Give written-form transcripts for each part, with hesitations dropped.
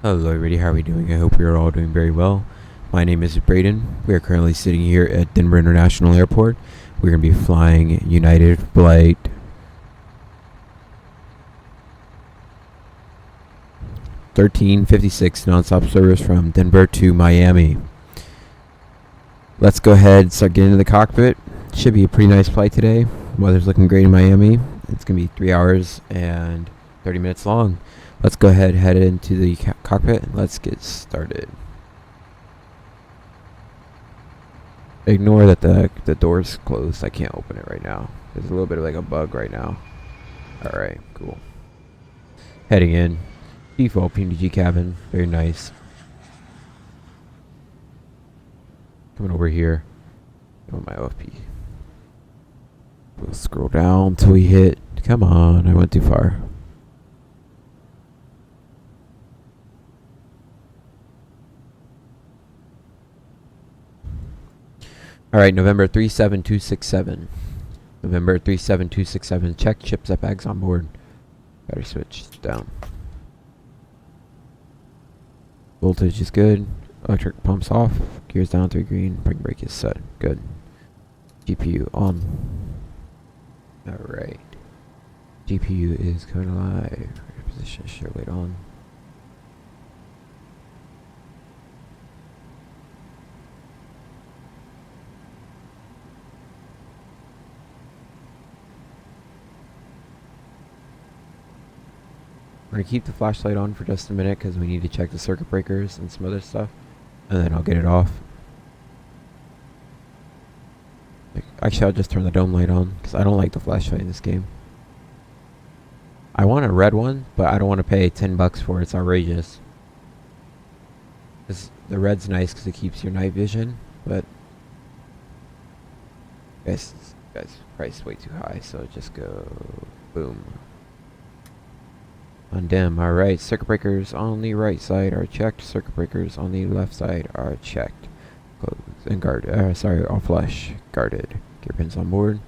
Hello everybody, how are we doing? I hope you're all doing very well. My name is Braden. We are currently sitting here at Denver International Airport. We're going to be flying United Flight 1356 nonstop service from Denver to Miami. Let's go ahead and start getting into the cockpit. Should be a pretty nice flight today. Weather's looking great in Miami. It's going to be 3 hours and 30 minutes long. Let's go ahead and head into the cockpit and let's get started. Ignore that the door's closed. I can't open it right now. There's a little bit of like a bug right now. Alright, cool. Heading in. Default PMDG cabin. Very nice. Coming over here. Doing my OFP. We'll scroll down until we hit. Come on, I went too far. Alright, November 37267. November 37267. Check chipset bags on board. Battery switch down. Voltage is good. Electric pumps off. Gears down 3 green. Parking brake is set. Good. GPU on. Alright. GPU is coming alive. Position show light on. We're going to keep the flashlight on for just a minute because we need to check the circuit breakers and some other stuff. And then I'll get it off. Actually, I'll just turn the dome light on because I don't like the flashlight in this game. I want a red one, but I don't want to pay $10 for it. It's outrageous. The red's nice because it keeps your night vision, but guys, price way too high, so just go boom. Undim. Alright, circuit breakers on the right side are checked. Circuit breakers on the left side are checked. Close and guard. All flush. Guarded. Gear pins on board.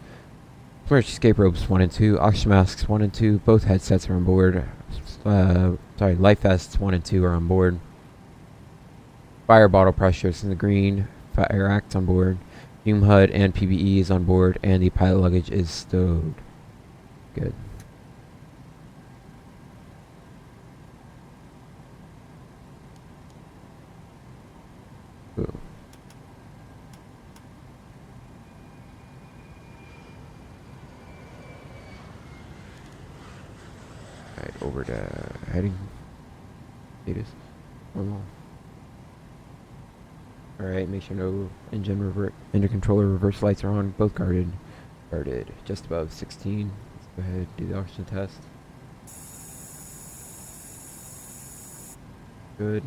Emergency escape ropes 1 and 2. Oxygen masks 1 and 2. Both headsets are on board. Life vests 1 and 2 are on board. Fire bottle pressures in the green. Fire act on board. Fume HUD and PBE is on board, and the pilot luggage is stowed. Good. Ooh. Alright, over to heading. Status. Normal. Alright, make sure no engine controller reverse lights are on. Both guarded. Guarded. Just above 16. Let's go ahead and do the oxygen test. Good.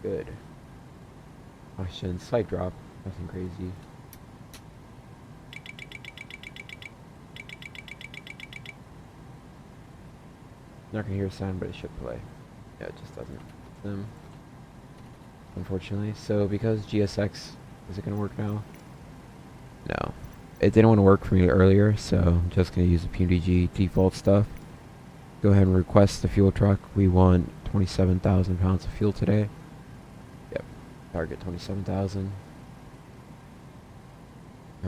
Good. Oxygen, slight drop, nothing crazy. Not gonna hear a sound, but it should play. Yeah, it just doesn't. Unfortunately. So because GSX, is it gonna work now? No. It didn't want to work for me earlier, so I'm just gonna use the PMDG default stuff. Go ahead and request the fuel truck. We want 27,000 pounds of fuel today. Target 27,000.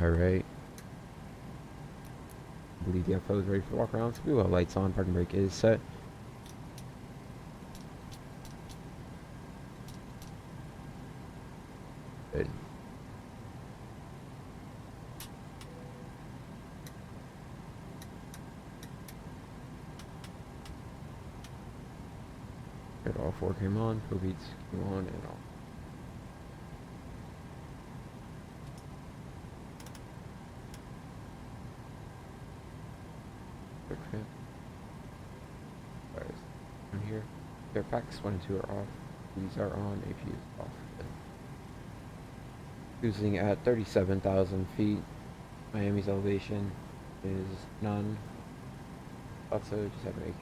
Alright. I believe the FO is ready for walk around. So we will have lights on. Parking brake is set. Good. Good, all 4 came on. Pro beats came on and all. On here, air packs 1 and 2 are off. These are on. APU is off. Cruising at 37,000 feet. Miami's elevation is none. Also, just have an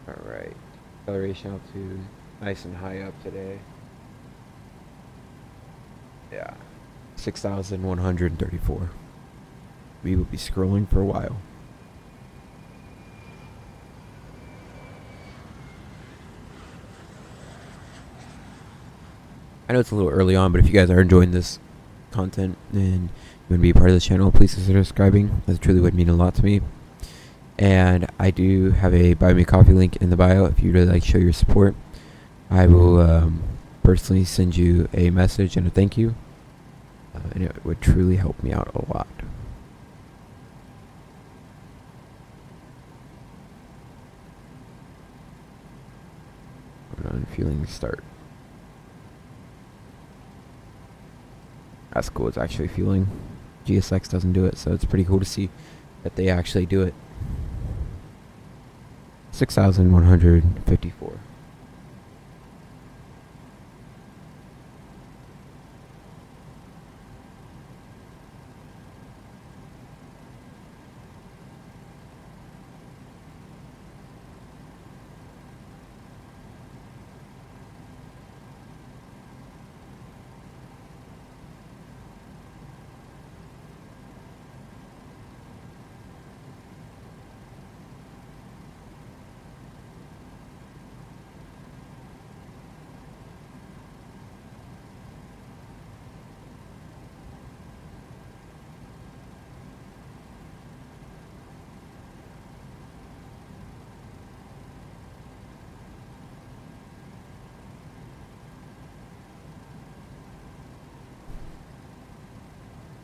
Alright. Acceleration altitude nice and high up today. Yeah. 6,134. we will be scrolling for a while. I know it's a little early on, but if you guys are enjoying this content and you want to be a part of this channel, please consider subscribing. That truly would mean a lot to me. And I do have a Buy Me Coffee link in the bio if you'd really like to show your support. I will personally send you a message and a thank you. And it would truly help me out a lot. On feeling start. That's cool. It's actually fueling. GSX doesn't do it, so it's pretty cool to see that they actually do it. 6,154.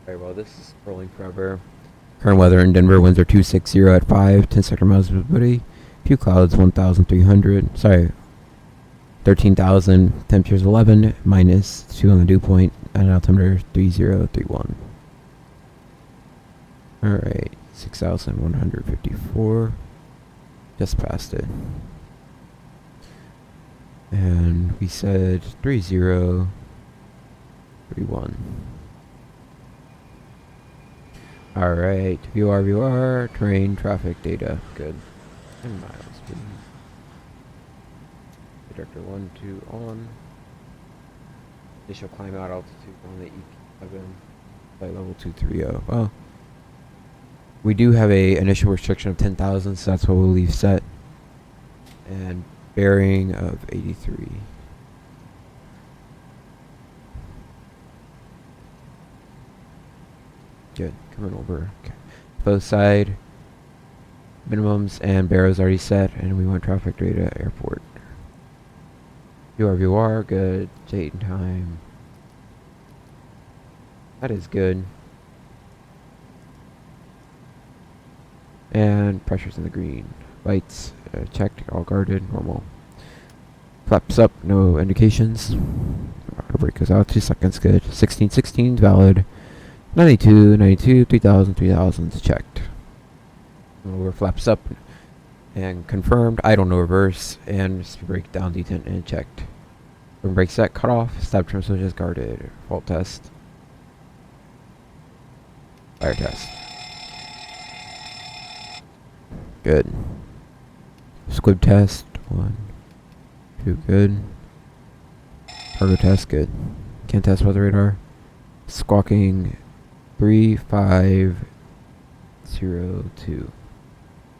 Very well, this is scrolling forever. Current weather in Denver, winds are 260 at 5, 10 sector miles of visibility. Few clouds, 1,300. Sorry, 13,000. Temperatures 11, -2 on the dew point, and altimeter 3031. Alright, 6,154. Just passed it. And we said 3031. Alright, VR, terrain, traffic, data, good. 10 miles, please. Detector 1, 2 on. Initial climb out altitude on the EP7. Flight level 230. Well, we do have a initial restriction of 10,000, so that's what we'll leave set. And bearing of 83. Good. Coming over. Okay. Both side minimums and barrows already set, and we want traffic data airport. VR, good. Date and time. That is good. And pressure's in the green. Lights checked, all guarded, normal. Flaps up, no indications. Auto brake goes out, 2 seconds, good. 16 valid. 92, 3000 is checked. Over flaps up and confirmed. Idle, no reverse, and speed brake down, detent, and checked. When brake set, cut off. Stop trim switches guarded. Fault test. Fire test. Good. Squib test. 1, 2, good. Cargo test, good. Can't test weather radar. Squawking 3502.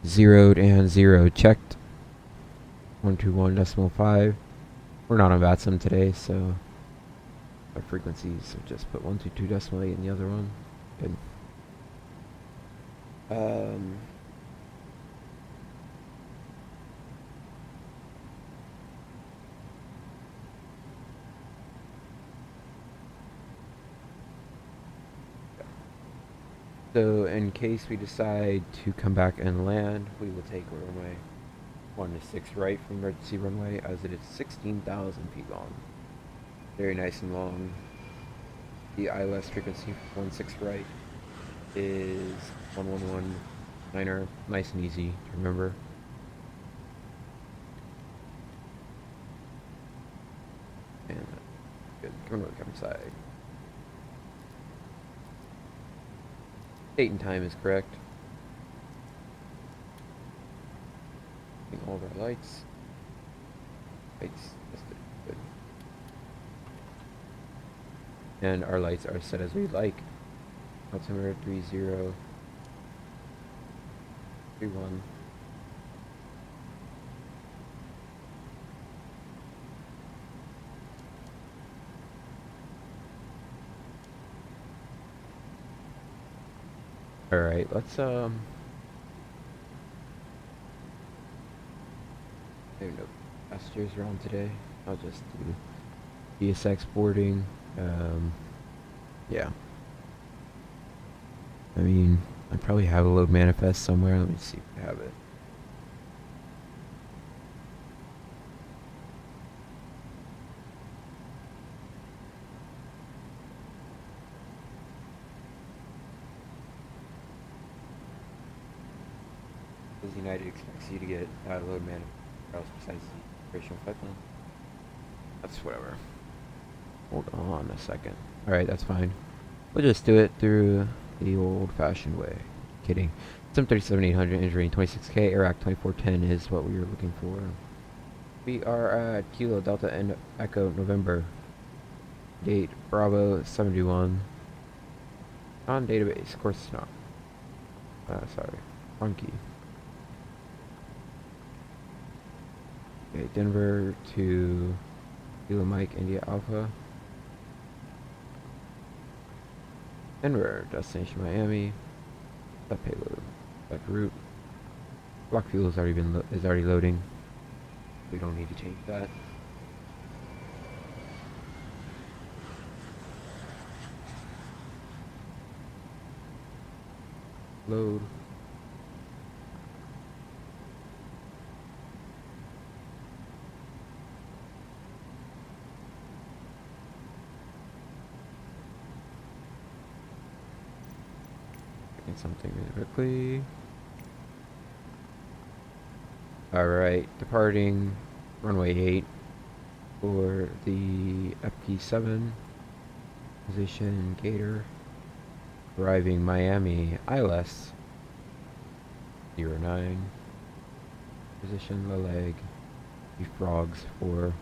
Zeroed and 0 checked. 121.5. We're not on AmSim today, so our frequencies, so just put 122.8 in the other one. Good. So in case we decide to come back and land, we will take runway 16 right from emergency runway, as it is 16,000 feet long. Very nice and long. The ILS frequency for 16 right is 1119er. Nice and easy to remember. And good. Come inside. Date and time is correct. All of our lights. Lights. Good. And our lights are set as we like. Altimeter 30 3-1. Alright, let's maybe no passengers around today. I'll just do DSX boarding. Yeah. I mean, I probably have a load manifest somewhere. Let me see if I have it. Because United expects you to get load manifest besides the operational flight plan. That's whatever. Hold on a second. Alright, that's fine. We'll just do it through the old-fashioned way. Kidding. SIM 37800 entering 26K, Iraq 2410 is what we were looking for. We are at Kilo Delta and Echo November. Date Bravo 71. On database, of course it's not. Sorry. Wrong key. Okay, Denver to Kilo Mike India Alpha. Denver, destination Miami. That payload. Back route. Block fuel is already loading. We don't need to change that. Load. Something really quickly. Alright, departing runway 8 for the FP7 position Gator, arriving Miami ILS 09 position Laleg, the frogs for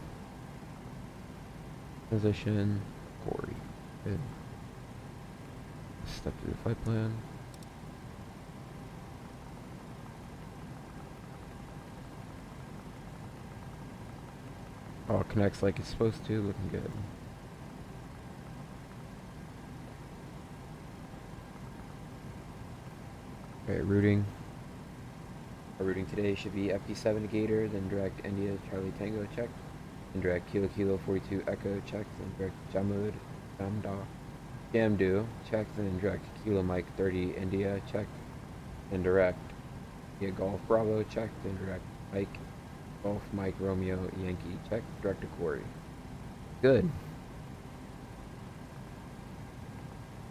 position Corey. Good. Step through the flight plan. All connects like it's supposed to, looking good. Okay, routing. Our routing today should be FP7 Gator, then direct India Charlie Tango check, then direct Kilo Kilo 42 Echo check, then direct Jamud Jamdu check, then direct Kilo Mike 30 India check, then direct Golf Bravo check, then direct Mike Golf Mike Romeo Yankee check, direct to Corey. Good.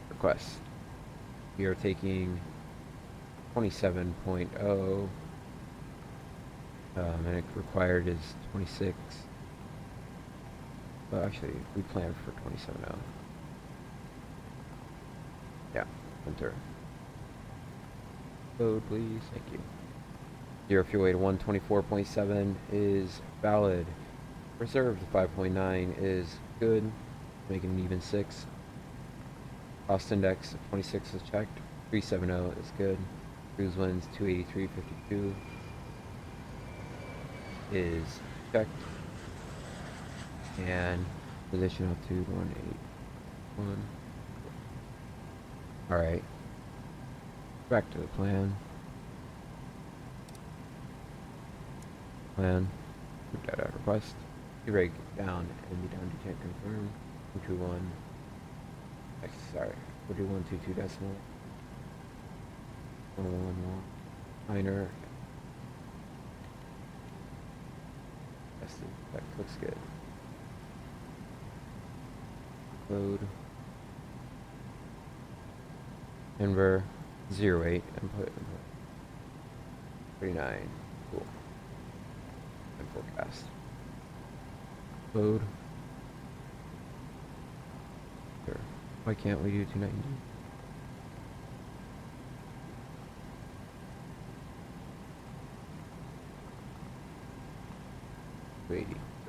Request. We are taking 27.0 and it required is 26. Well, actually, we planned for 27.0. Yeah, enter. Load, please. Thank you. Zero fuel weight of 124.7 is valid. Reserved 5.9 is good. Making an even 6. Cost index of 26 is checked. 370 is good. Cruise winds 283.52 is checked. And position altitude 181. Alright. Back to the plan. Plan. Data request. Reg down and be down to check confirm. 221. Sorry. 4122 decimal. 111 minor. That looks good. Load. Denver 08 input 39. Cool. And forecast. Load. Sure. Why can't we do 290?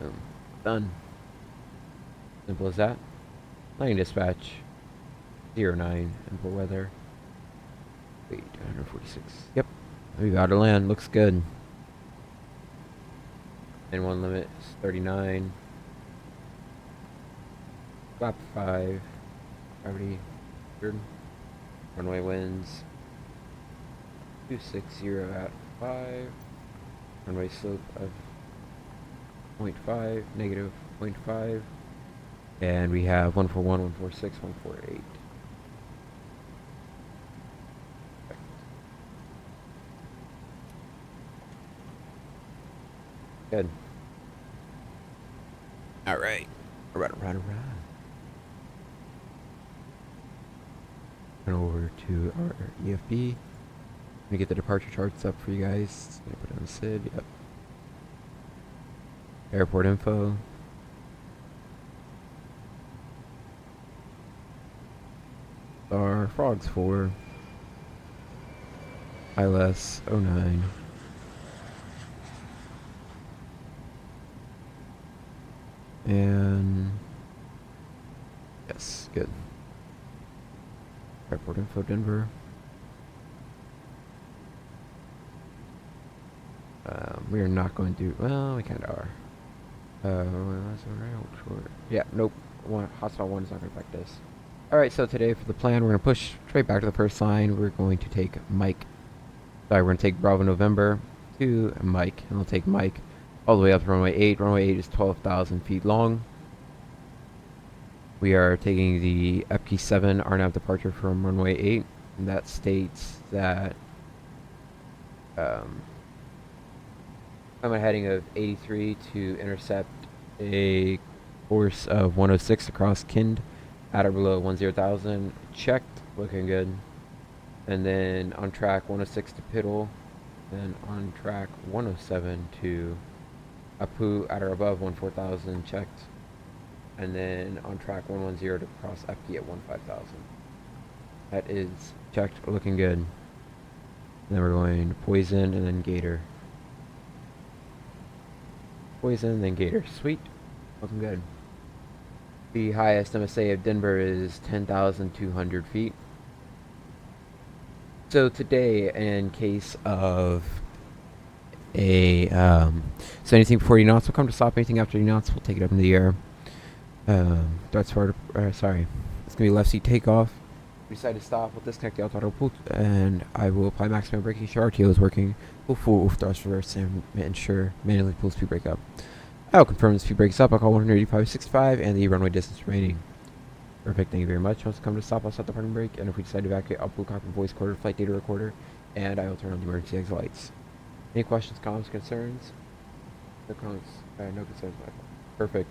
Boom. Done. Simple as that. Landing dispatch 09 input weather. Wait, 146. Yep. We got to land. Looks good. And one limit is 39. Flap 5. Gravity. Runway winds 260 at 5. Runway slope of 0.5, negative 0.5. And we have 141, 146, 148. Good. All right. Run. Run over to our EFB. I'm gonna get the departure charts up for you guys. Gonna put it on SID. Yep. Airport info. Our frogs 4. ILS 09. And yes, good. Airport info Denver. We are not going to. Well, we kind of are. Yeah, nope. Hostile 1 is not going to affect this. Alright, so today for the plan, we're going to push straight back to the first sign. We're going to take Mike. Sorry, we're going to take Bravo November to Mike. And we'll take Mike all the way up to runway 8. Runway 8 is 12,000 feet long. We are taking the FP7 RNAV departure from runway 8. And that states that I'm a heading of 83 to intercept a course of 106 across Kind at or below 10,000. Checked, looking good. And then on track 106 to Piddle, and on track 107 to Apu at or above 14,000. Checked. And then on track 110 to cross FP at 15,000. That is checked, looking good. And then we're going Poison and then Gator. Poison, then Gator. Sweet. Looking good. The highest MSA of Denver is 10,200 feet. So today, in case of a so anything before 80 knots will come to stop. Anything after 80 knots, we'll take it up in the air. That's for sorry. It's gonna be left seat takeoff. We decide to stop. We'll disconnect the autopilot, and I will apply maximum braking. Sure, RTO is working. Full thrust reverse and ensure manually pull speed brake up. I will confirm the speed brakes up. I'll call 185.65 and the runway distance remaining. Perfect. Thank you very much. Once it comes to stop, I'll set the parking brake, and if we decide to evacuate, I'll pull cockpit voice recorder, flight data recorder, and I will turn on the emergency exit lights. Any questions, comments, concerns? No comments. No concerns. Perfect.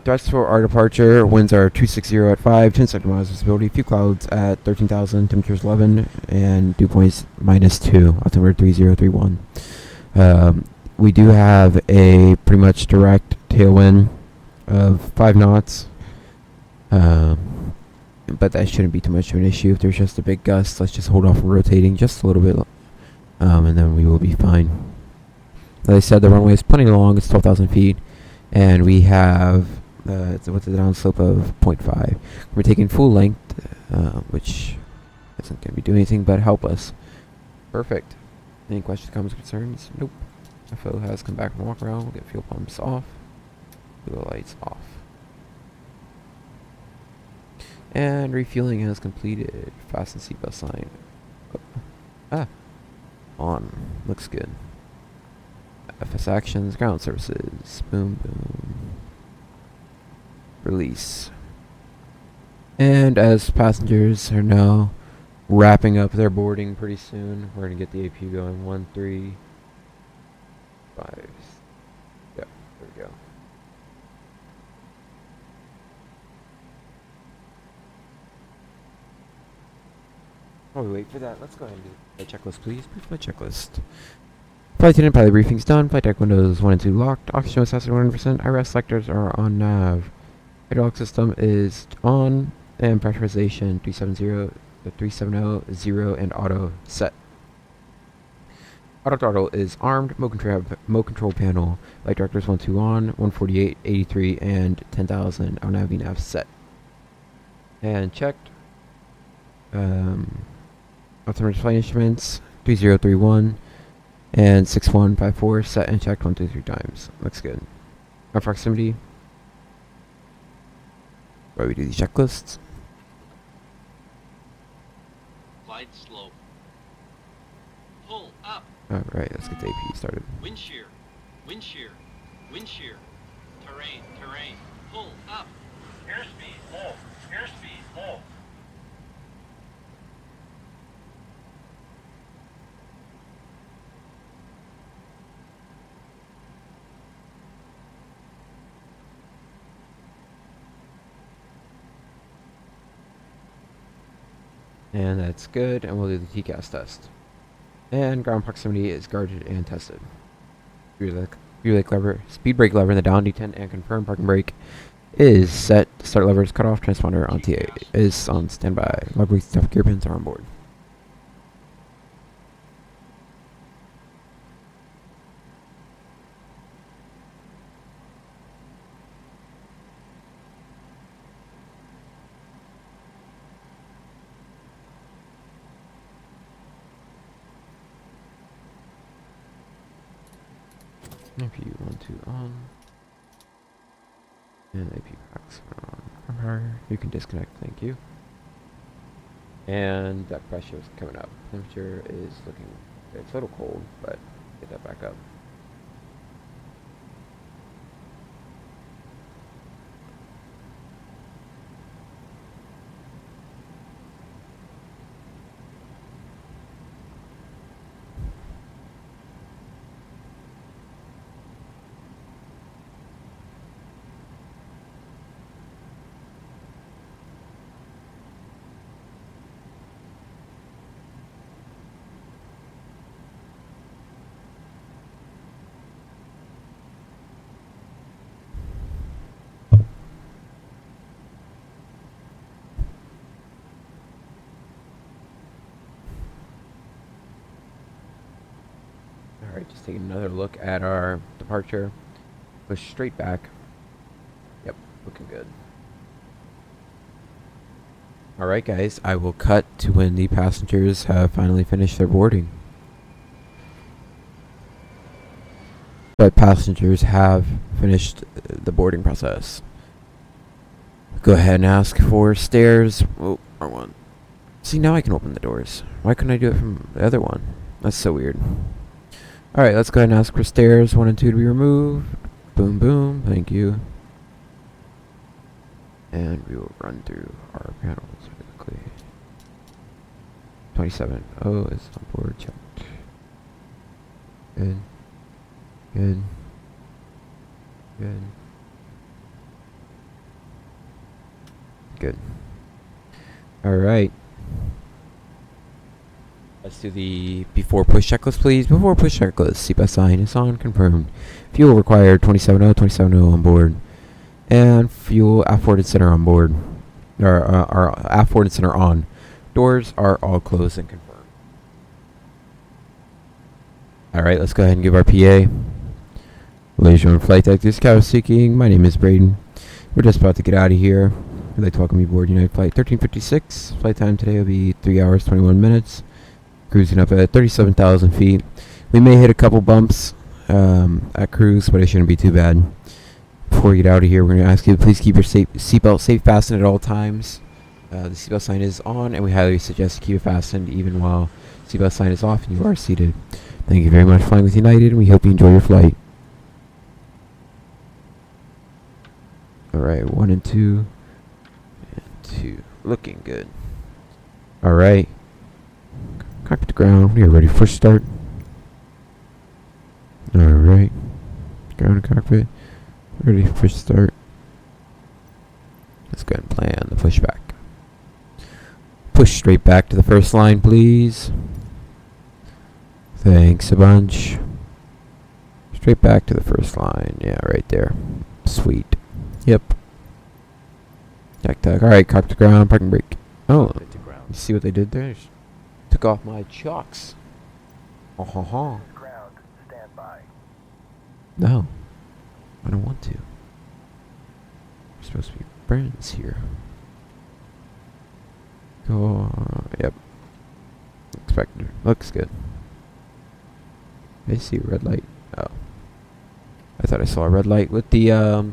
Thrust for our departure. Winds are 260 at 5, 10 second miles visibility, few clouds at 13,000, temperatures 11, and dew points -2, altimeter 3031. We do have a pretty much direct tailwind of 5 knots, but that shouldn't be too much of an issue. If there's just a big gust, let's just hold off rotating just a little bit, and then we will be fine. As I said, the runway is plenty long. It's 12,000 feet. And we have with a downslope of 0.5. We're taking full length, which isn't going to be doing anything but help us. Perfect. Any questions, comments, concerns? Nope. FO has come back from walk around. We'll get fuel pumps off. Fuel lights off. And refueling has completed. Fasten seatbelt sign. On. Looks good. FS actions, ground services, boom, boom, release. And as passengers are now wrapping up their boarding pretty soon, we're going to get the APU going. 1, 3, 5. Yep, there we go. While we wait for that, let's go ahead and do the checklist, please. Brief flight checklist. Flight attendant pilot briefing's done. Flight deck windows 1 and 2 locked. Oxygen is at 100%. IRS selectors are on nav. Hydraulic system is on. And pressurization 370, and auto set. Auto throttle is armed. Mode control panel. Light directors 1, 2 on. 148, 83, and 10,000. Our nav set. And checked. Alternative flight instruments. 3031 and 6154. Set and checked 1, 2, 3 times. Looks good. Our proximity. Where we do these checklists. Glide slope. Pull up. Alright, let's get the AP started. Wind shear. Wind shear. Wind shear. Terrain. Terrain. Pull up. Airspeed. Hold. Airspeed. Hold. And that's good, and we'll do the TCAS test. And ground proximity is guarded and tested. Relay lever, speed brake lever in the down detent and confirm parking brake is set. Start lever is cut off. Transponder on TA is on standby. Lever gear pins are on board. If you want to on and AP packs on from her, you can disconnect. Thank you. And that pressure is coming up. Temperature is looking, it's a little cold, but get that back up. Alright, just taking another look at our departure. Push straight back. Yep, looking good. Alright guys, I will cut to when the passengers have finally finished their boarding. But passengers have finished the boarding process. Go ahead and ask for stairs. Oh, wrong one. See, now I can open the doors. Why couldn't I do it from the other one? That's so weird. Alright, let's go ahead and ask for stairs 1 and 2 to be removed. Boom, boom. Thank you. And we will run through our panels really quickly. 27. Oh, it's on board. Checked. Good. Good. Good. Good. Alright. Let's do the before push checklist, please. Before push checklist, seatbelt sign is on, confirmed. Fuel required, 270 on board. And fuel aft-forwarded center on board. Our aft-forwarded center on. Doors are all closed and confirmed. Alright, let's go ahead and give our PA. Ladies and gentlemen, flight deck, this is Cow Seeking. My name is Braden. We're just about to get out of here. We'd like to welcome you aboard United Flight 1356. Flight time today will be 3 hours, 21 minutes. Cruising up at 37,000 feet. We may hit a couple bumps at cruise, but it shouldn't be too bad. Before we get out of here, we're going to ask you to please keep your seatbelt safe fastened at all times. The seatbelt sign is on, and we highly suggest to keep it fastened even while seatbelt sign is off and you are seated. Thank you very much for flying with United, and we hope you enjoy your flight. Alright, 1 and 2. And 2. Looking good. Alright. Cockpit to ground. We are ready for start. Alright. Ground to cockpit. Ready for start. Let's go ahead and plan the pushback. Push straight back to the first line, please. Thanks a bunch. Straight back to the first line. Yeah, right there. Sweet. Yep. Tack. Alright, cockpit to ground. Parking brake. Oh, you see what they did there? Took off my chocks. Ground, stand by. No, I don't want to. We're supposed to be friends here. Go. Yep. Expected. Looks good. I see a red light. Oh. I thought I saw a red light with the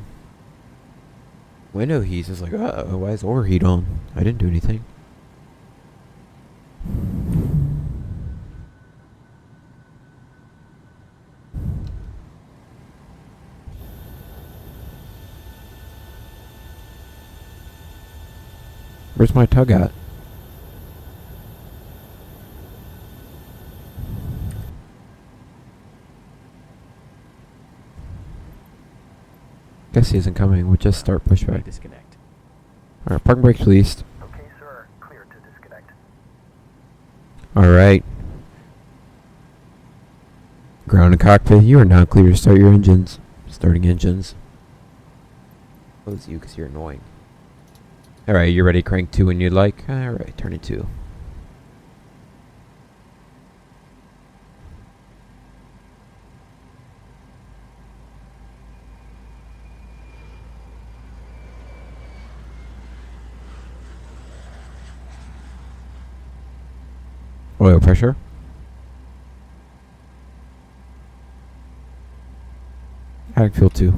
window heat. I was like, uh-oh, why is overheat on? I didn't do anything. Where's my tug at? Guess he isn't coming. We'll just start pushback. Disconnect. Alright, parking brakes released. Okay, sir. Clear to disconnect. Alright. Ground and cockpit, you are now clear to start your engines. Starting engines. Close you because you're annoying. Alright, you're ready to crank 2 when you'd like. Alright, turn it 2. Oil pressure. Adding fuel 2.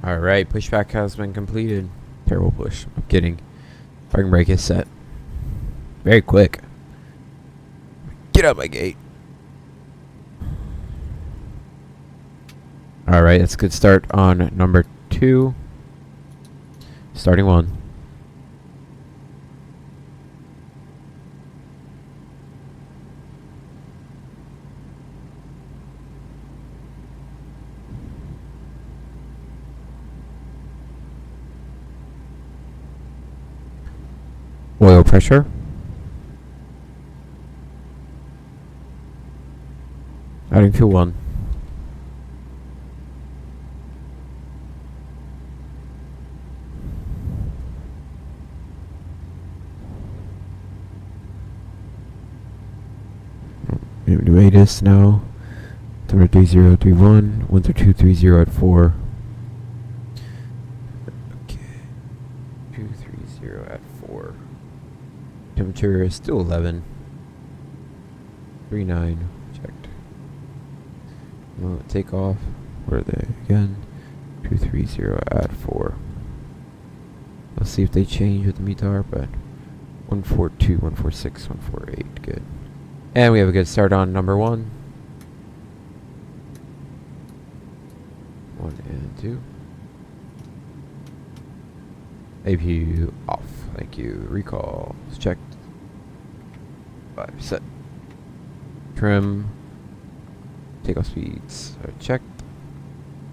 Alright, pushback has been completed. Terrible push. I'm kidding. Parking brake is set. Very quick. Get out my gate. Alright, that's a good start on number 2. Starting 1. Oil pressure. Adding fuel 1. Do ATIS now. 3031. 13230 at 4. Okay. 230 at 4. Temperature is still 11. 39. Checked. Take off. Where are they again? 230 at 4. Let's see if they change with the METAR, but 142, 146, 148. Good. And we have a good start on number 1. 1 and 2. APU off. Thank you. Recall. Checked. 5 set. Trim. Takeoff speeds are checked.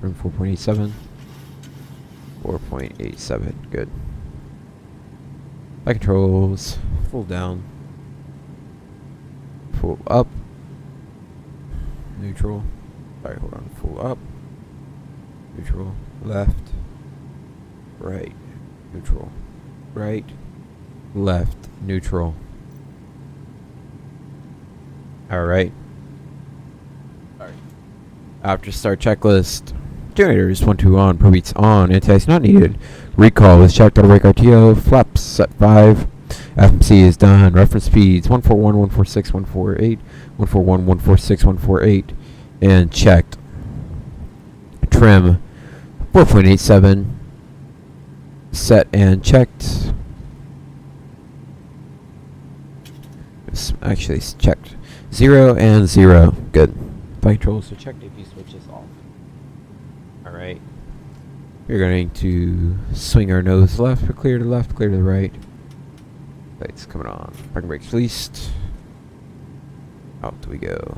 Trim 4.87. 4.87. Good. Flight controls. Full down. Full up. Neutral. Sorry, hold on. Full up. Neutral. Left. Right. Neutral. Right. Left. Neutral. Alright. After start checklist. Generators 1, 2 on. Probeats on. Anti-ice not needed. Recall was checked. Auto brake RTO. Flaps set 5. FMC is done. Reference speeds 141, 146, 148, 141, 146, 148. And checked. Trim 4.87. Set and checked. Actually, it's checked. 0 and 0. Good. Flight controls, so check AP switches off. Alright. We're going to swing our nose left, clear to the left, clear to the right. Lights coming on. Parking brakes released. Out we go.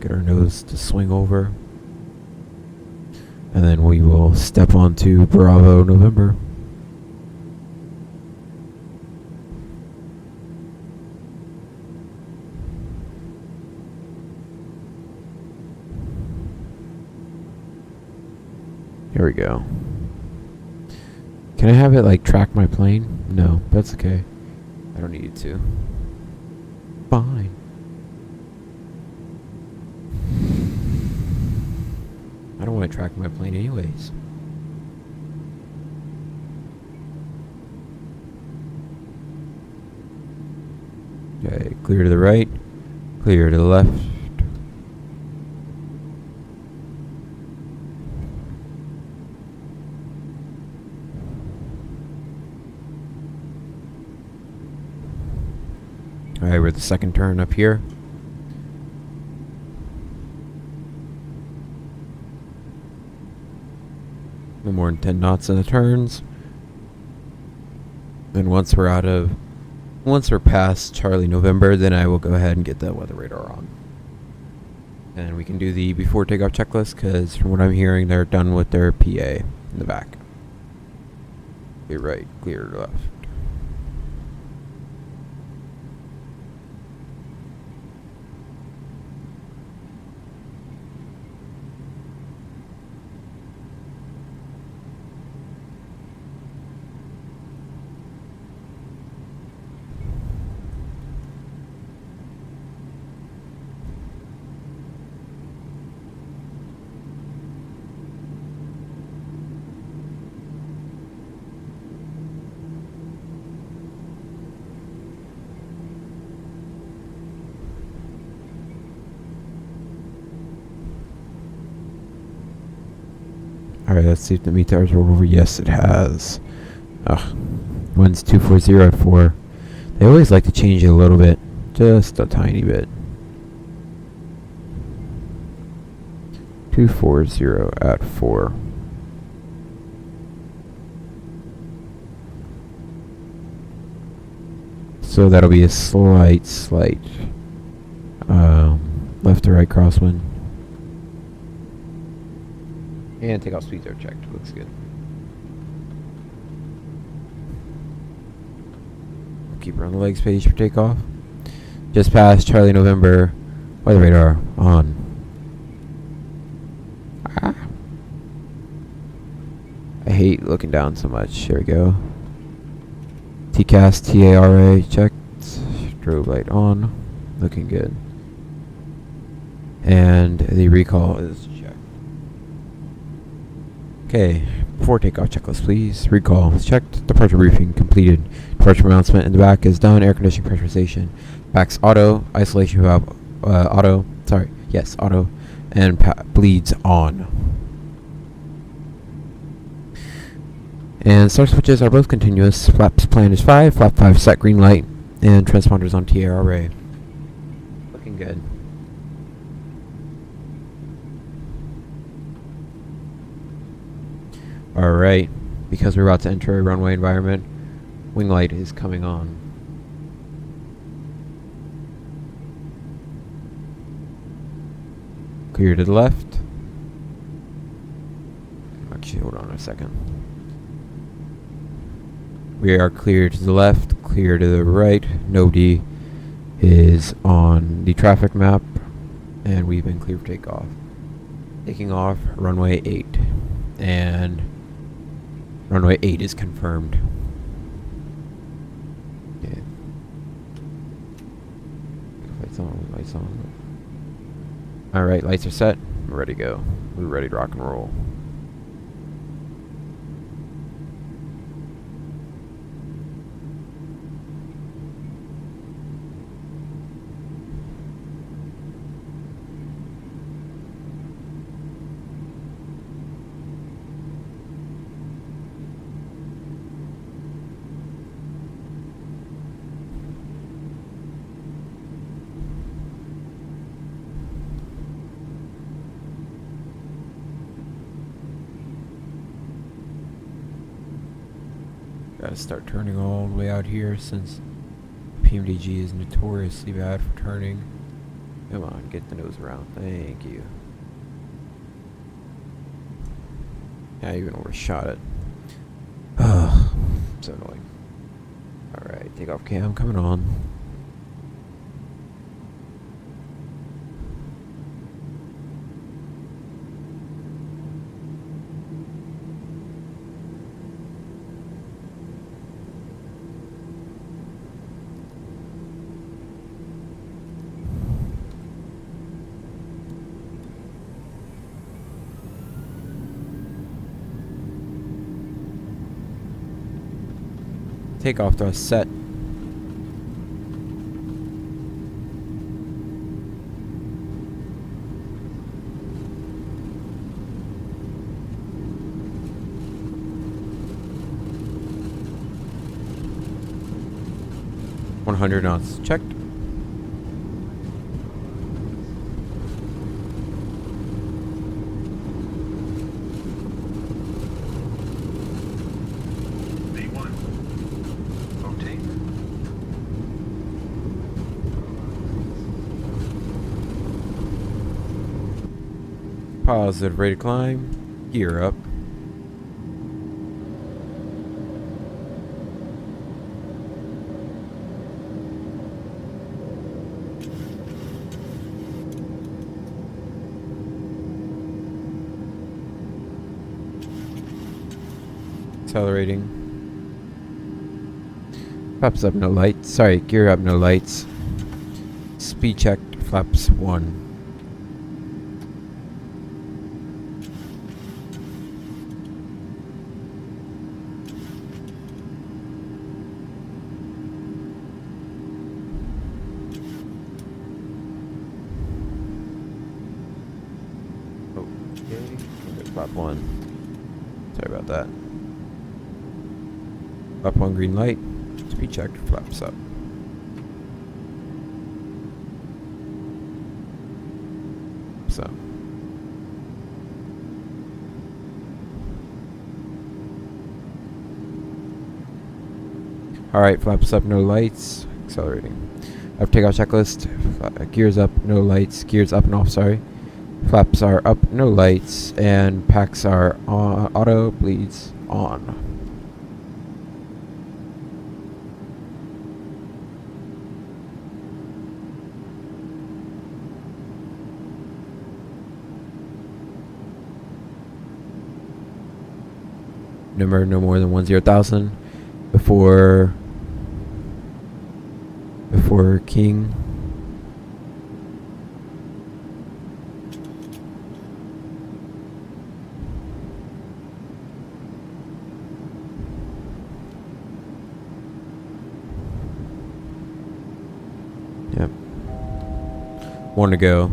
Get our nose to swing over. And then we will step onto Bravo November. There we go. Can I have it like track my plane? No, that's okay. I don't need it to. Fine. I don't want to track my plane anyways. Okay, clear to the right, clear to the left. Alright, we're at the second turn up here. No more than 10 knots in the turns. And once we're past Charlie November, then I will go ahead and get the weather radar on. And we can do the before takeoff checklist, because from what I'm hearing, they're done with their PA in the back. Clear right, clear left. Alright, let's see if the METARs are over. Yes, it has. Ugh. Wind's 240 at 4. They always like to change it a little bit. Just a tiny bit. 240 at 4. So that'll be a slight left to right crosswind. And takeoff speeds are checked. Looks good. Keep her on the legs page for takeoff. Just past Charlie November. Weather radar on. Ah. I hate looking down so much. Here we go. TCAS TARA checked. Strobe light on. Looking good. And the recall is checked. Okay, before takeoff checklist, please. Recall is checked. Departure briefing completed. Departure announcement in the back is done. Air conditioning pressurization. Back's auto. Isolation valve auto. Sorry, yes, auto. And bleeds on. And start switches are both continuous. Flaps plan is 5. Flap 5 set green light. And transponders on TARA. Looking good. Alright, because we're about to enter a runway environment, wing light is coming on. Clear to the left. Actually, hold on a second. We are clear to the left, clear to the right. Nobody is on the traffic map, and we've been clear for takeoff. Taking off, runway 8. And runway 8 is confirmed. Yeah. Lights on, lights on. Alright, lights are set. We're ready to go. We're ready to rock and roll. Gotta start turning all the way out here since PMDG is notoriously bad for turning. Come on, get the nose around. Thank you. Yeah, even overshot it. Ugh, so annoying. Alright, take off cam coming on. Takeoff thrust set. .100 knots checked. Positive rate of climb. Gear up. Accelerating. Flaps up, no lights. Sorry, gear up, no lights. Speed checked, flaps 1. Okay, flap 1. Sorry about that. Up on green light. Speed checked, flaps up. So. Alright, flaps up, no lights. Accelerating. Up takeoff checklist. Gears up, no lights. Gears up and off, sorry. Flaps are up, no lights. And packs are on. Auto bleeds on. Number no more than 10,000 before King. Yep. 1 to go.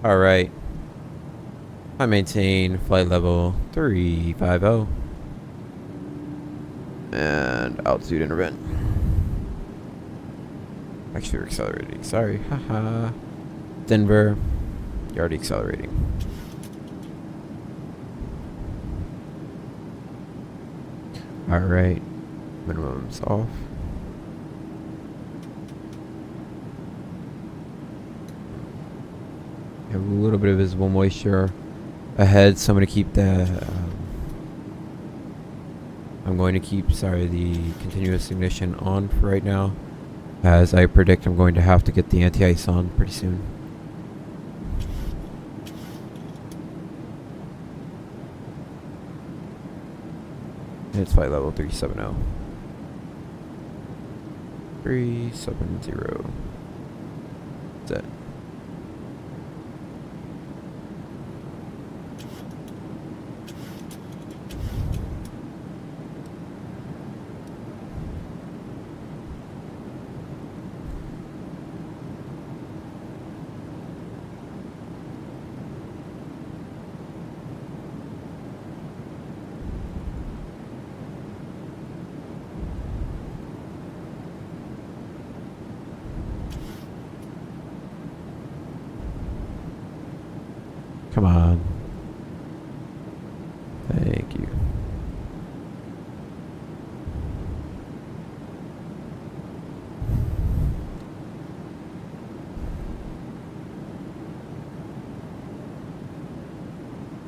Alright. I maintain flight level 350. And altitude interval. Actually, we're accelerating. Sorry. Haha. Denver. You're already accelerating. Alright. Minimum's off. Have a little bit of visible moisture ahead, so I'm going to keep the the continuous ignition on for right now, as I predict I'm going to have to get the anti-ice on pretty soon. And it's flight level 370. 370. That's it. Come on. Thank you.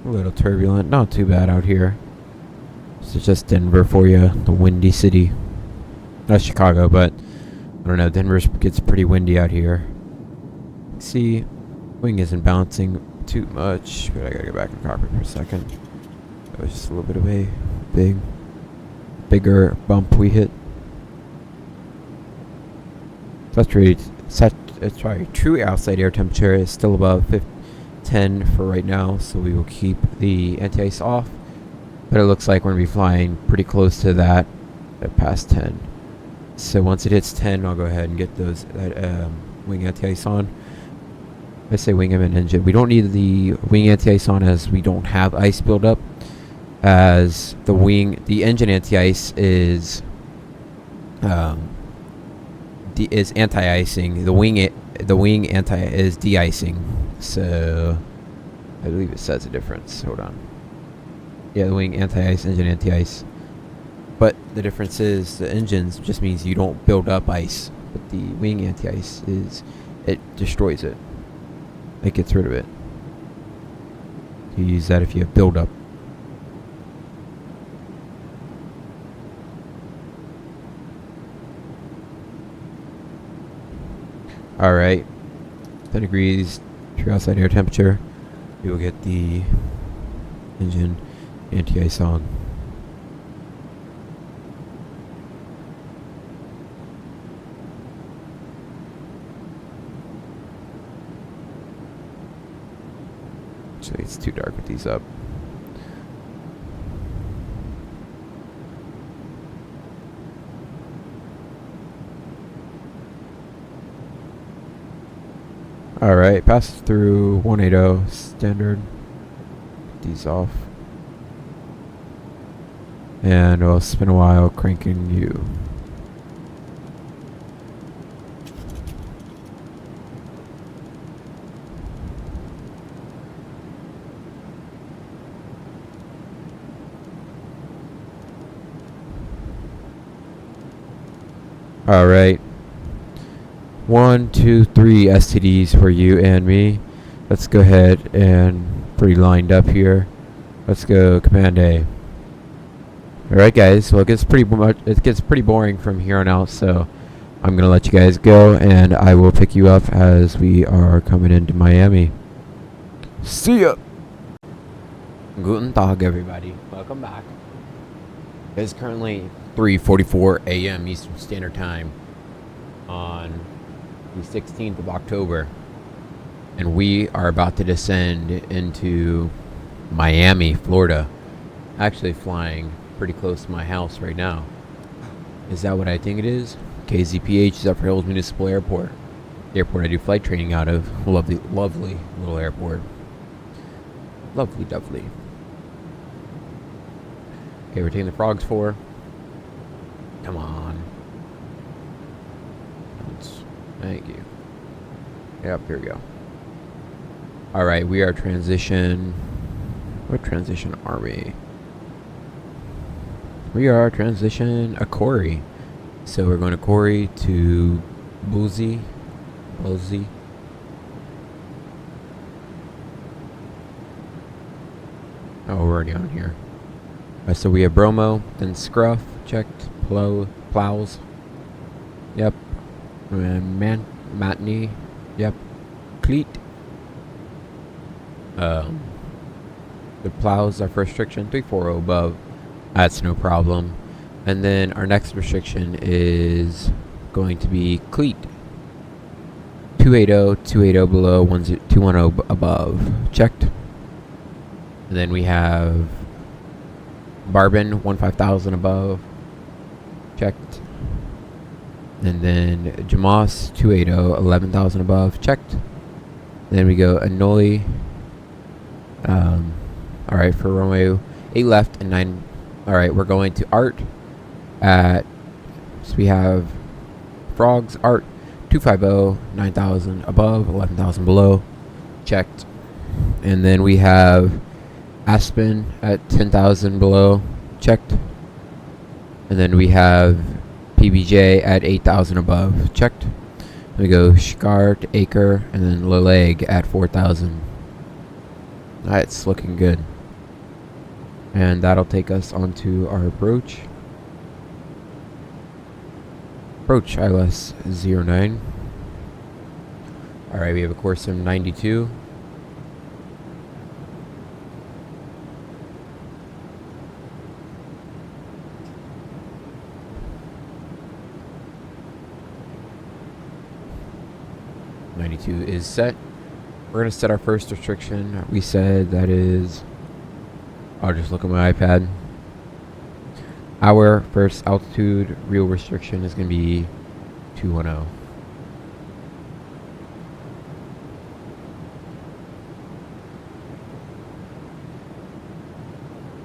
A little turbulent, not too bad out here. This is just Denver for you, the windy city. Not Chicago, but I don't know, Denver gets pretty windy out here. See, wing isn't bouncing too much, but I gotta get back in the cockpit for a second. That was just a little bit of a bigger bump we hit. True outside air temperature is still above 10 for right now, so we will keep the anti-ice off. But it looks like we're going to be flying pretty close to that at past 10. So once it hits 10, I'll go ahead and get those wing anti-ice on. I say wing and engine. We don't need the wing anti-ice on as we don't have ice buildup. As the engine anti-ice is anti-icing. The wing anti is de-icing. So I believe it says a difference. Hold on. Yeah, the wing anti-ice, engine anti-ice. But the difference is the engines just means you don't build up ice. But the wing anti-ice it destroys it. It gets rid of it. You use that if you have buildup. Alright. 10 degrees, true outside air temperature. We will get the engine anti-ice on. Actually, it's too dark with these up. Alright, pass through 180 standard. Get these off. And we'll spin a while cranking you. Alright. 1, 2, 3 STDs for you and me. Let's go ahead and pretty lined up here. Let's go Command A. Alright guys, well it gets pretty boring from here on out, so I'm gonna let you guys go and I will pick you up as we are coming into Miami. See ya! Guten Tag everybody. Welcome back. It is currently 3:44 a.m. Eastern Standard Time on the 16th of October, and we are about to descend into Miami, Florida. Actually flying pretty close to my house right now. Is that what I think it is? KZPH, Zephyr Hills Municipal Airport. The airport I do flight training out of. Lovely little airport. Lovely. Okay, we're taking the frogs for. Come on. Thank you. Yep, here we go. Alright, we are transition. What transition are we? We are transition a Corey. So we're going to Corey to Boozy. Oh, we're already on here. So we have Bromo, then Scruff, checked, plows. Yep. And Matney. Yep. Cleat. The plows, our first restriction, 340 above. That's no problem. And then our next restriction is going to be cleat. 280 below, 210 above. Checked. And then we have Barbin, 15,000 above. Checked. And then Jamas, 280, 11,000 above. Checked. And then we go Anoli. Alright, for Romeo, 8 left and 9. Alright, we're going to Art at. So we have Frogs, Art, 250, 9,000 above, 11,000 below. Checked. And then we have Aspen at 10,000 below, checked. And then we have PBJ at 8,000 above, checked. We go Schart, Acre, and then Laleg at 4,000. That's looking good. And that'll take us onto our approach. Approach ILS 09. Alright, we have a course sim 92. Is set. We're going to set our first restriction. We said that is, I'll just look at my iPad. Our first altitude real restriction is going to be 210.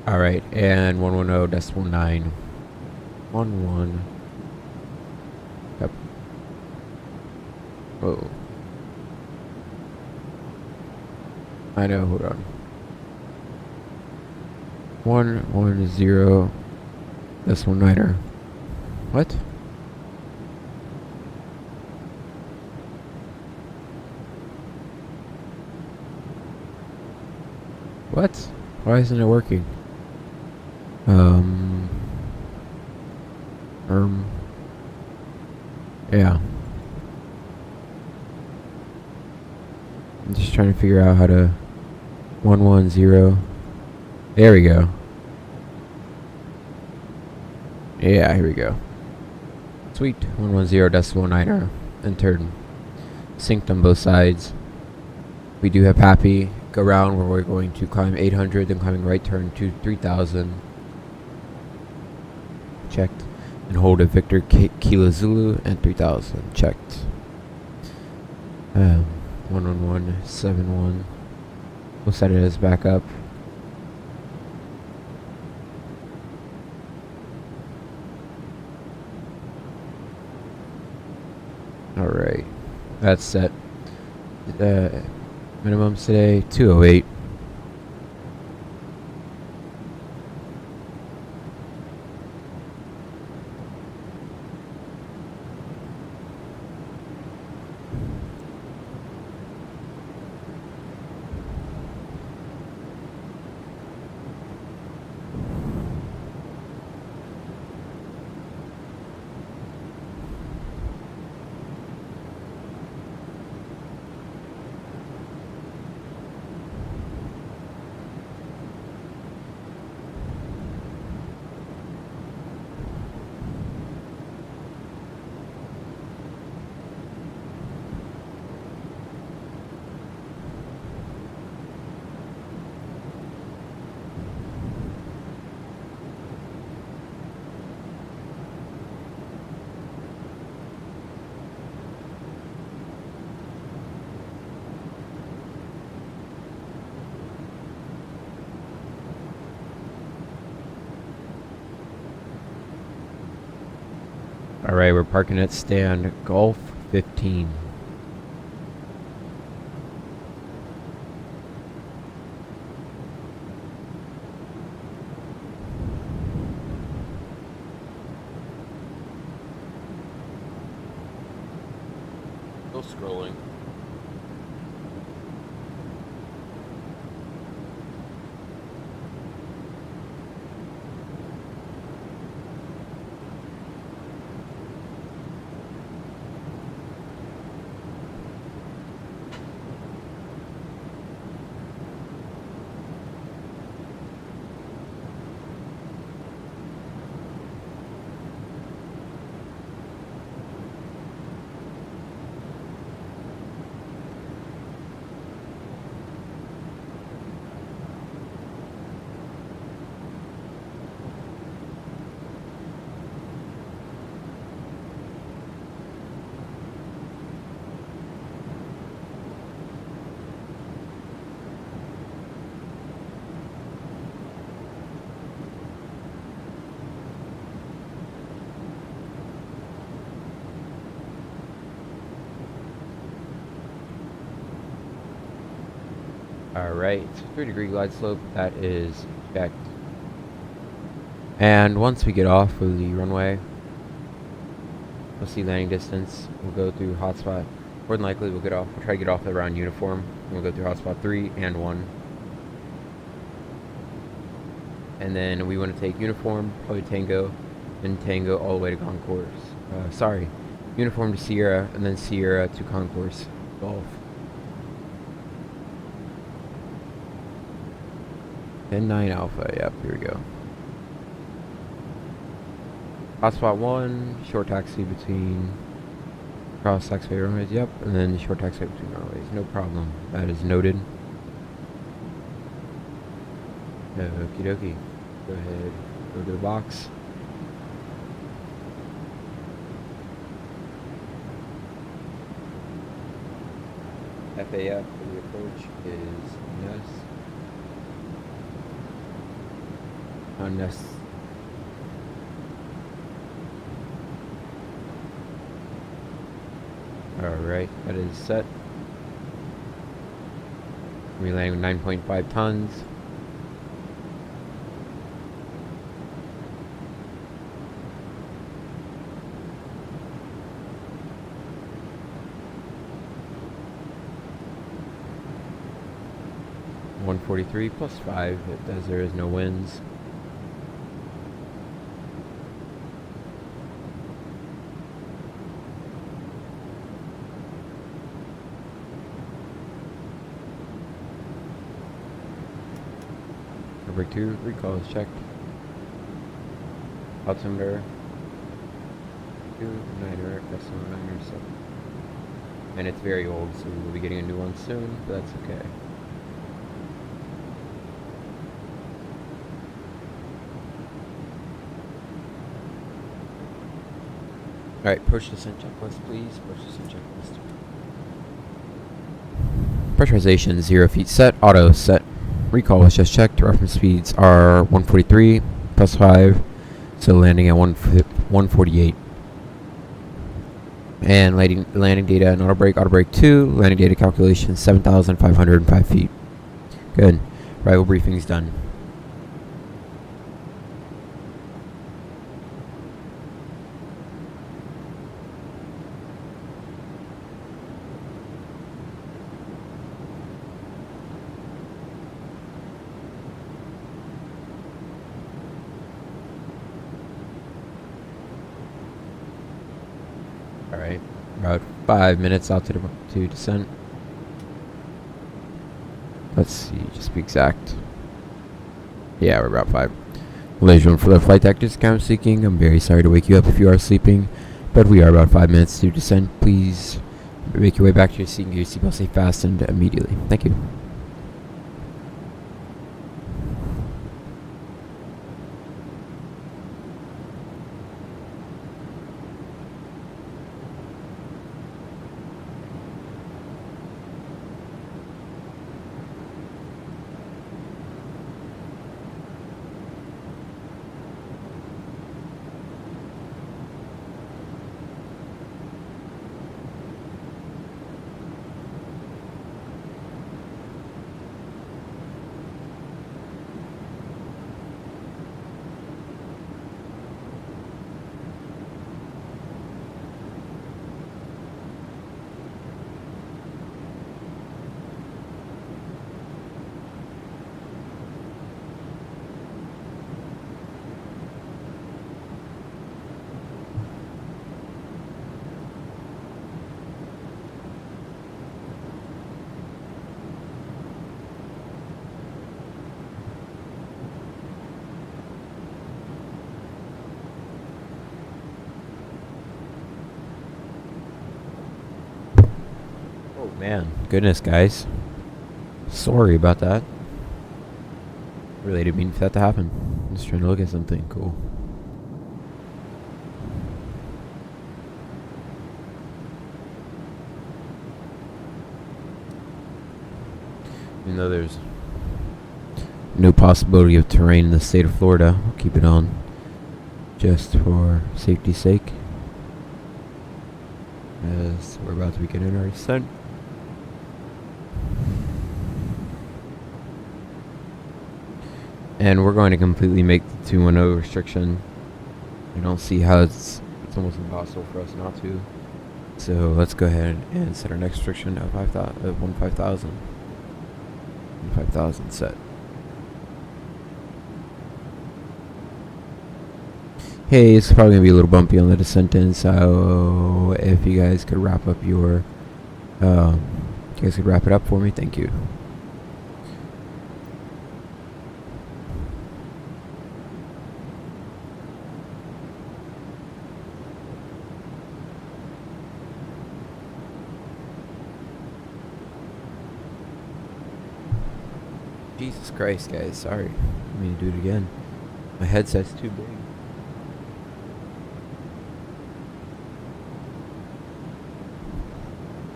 Alright, and 110.9. 11. Yep. Whoa. I know, hold on. 110. This one niner. What? What? Why isn't it working? Yeah. I'm just trying to figure out how to 110. There we go. Yeah, here we go. Sweet. 110.9 entered. Synced on both sides. We do have happy go round where we're going to climb 800, then climbing right turn to 3,000. Checked. And hold a Victor Kilo Zulu and 3,000. Checked. 111.71. We'll set it as backup. Alright. That's set. Minimums today, 208. Alright, we're parking at stand Golf 15. Still scrolling. Alright, 3-degree glide slope, that is checked. And once we get off of the runway, we'll see landing distance. We'll go through hotspot. More than likely, we'll try to get off around uniform. We'll go through hotspot 3 and 1. And then we want to take uniform, probably Tango, and Tango all the way to concourse. Uniform to Sierra, and then Sierra to concourse Golf. And 9 Alpha, yep, here we go. Hotspot 1, short taxi between cross taxiway runways, yep, and then short taxiway between runways, no problem. That is noted. Okie dokie. Go ahead, go to the box. FAF for the approach is yes. Alright, that is set. We're landing with 9.5 tons. $143 plus 5 as there is no winds. Number 2, recall is checked. Altimeter 2.9er, decimal 907. And it's very old, so we'll be getting a new one soon, but that's okay. Alright, push descent checklist, please. Push descent checklist. Pressurization 0 feet set, auto set. Recall was just checked. Reference speeds are 143 plus 5, so landing at 148. And landing data and auto brake 2. Landing data calculation 7,505 feet. Good. Arrival briefing is done. Alright, about 5 minutes out to descent. Let's see, just be exact. Yeah, we're about 5. Ladies and gentlemen, for the flight deck discount seeking, I'm very sorry to wake you up if you are sleeping, but we are about 5 minutes to descent. Please make your way back to your seat and get your seatbelt safe fastened immediately. Thank you. Man, goodness, guys. Sorry about that. Really didn't mean for that to happen. I'm just trying to look at something cool. Even though there's no possibility of terrain in the state of Florida, I'll keep it on just for safety's sake. As we're about to begin our descent. And we're going to completely make the 210 restriction. I don't see how it's almost impossible for us not to. So let's go ahead and set our next restriction of 5,000. 5,000 set. Hey, it's probably gonna be a little bumpy on the descent in, so if you guys could wrap up your, you guys could wrap it up for me, thank you. Jesus Christ, guys, sorry. I mean to do it again. My headset's too big.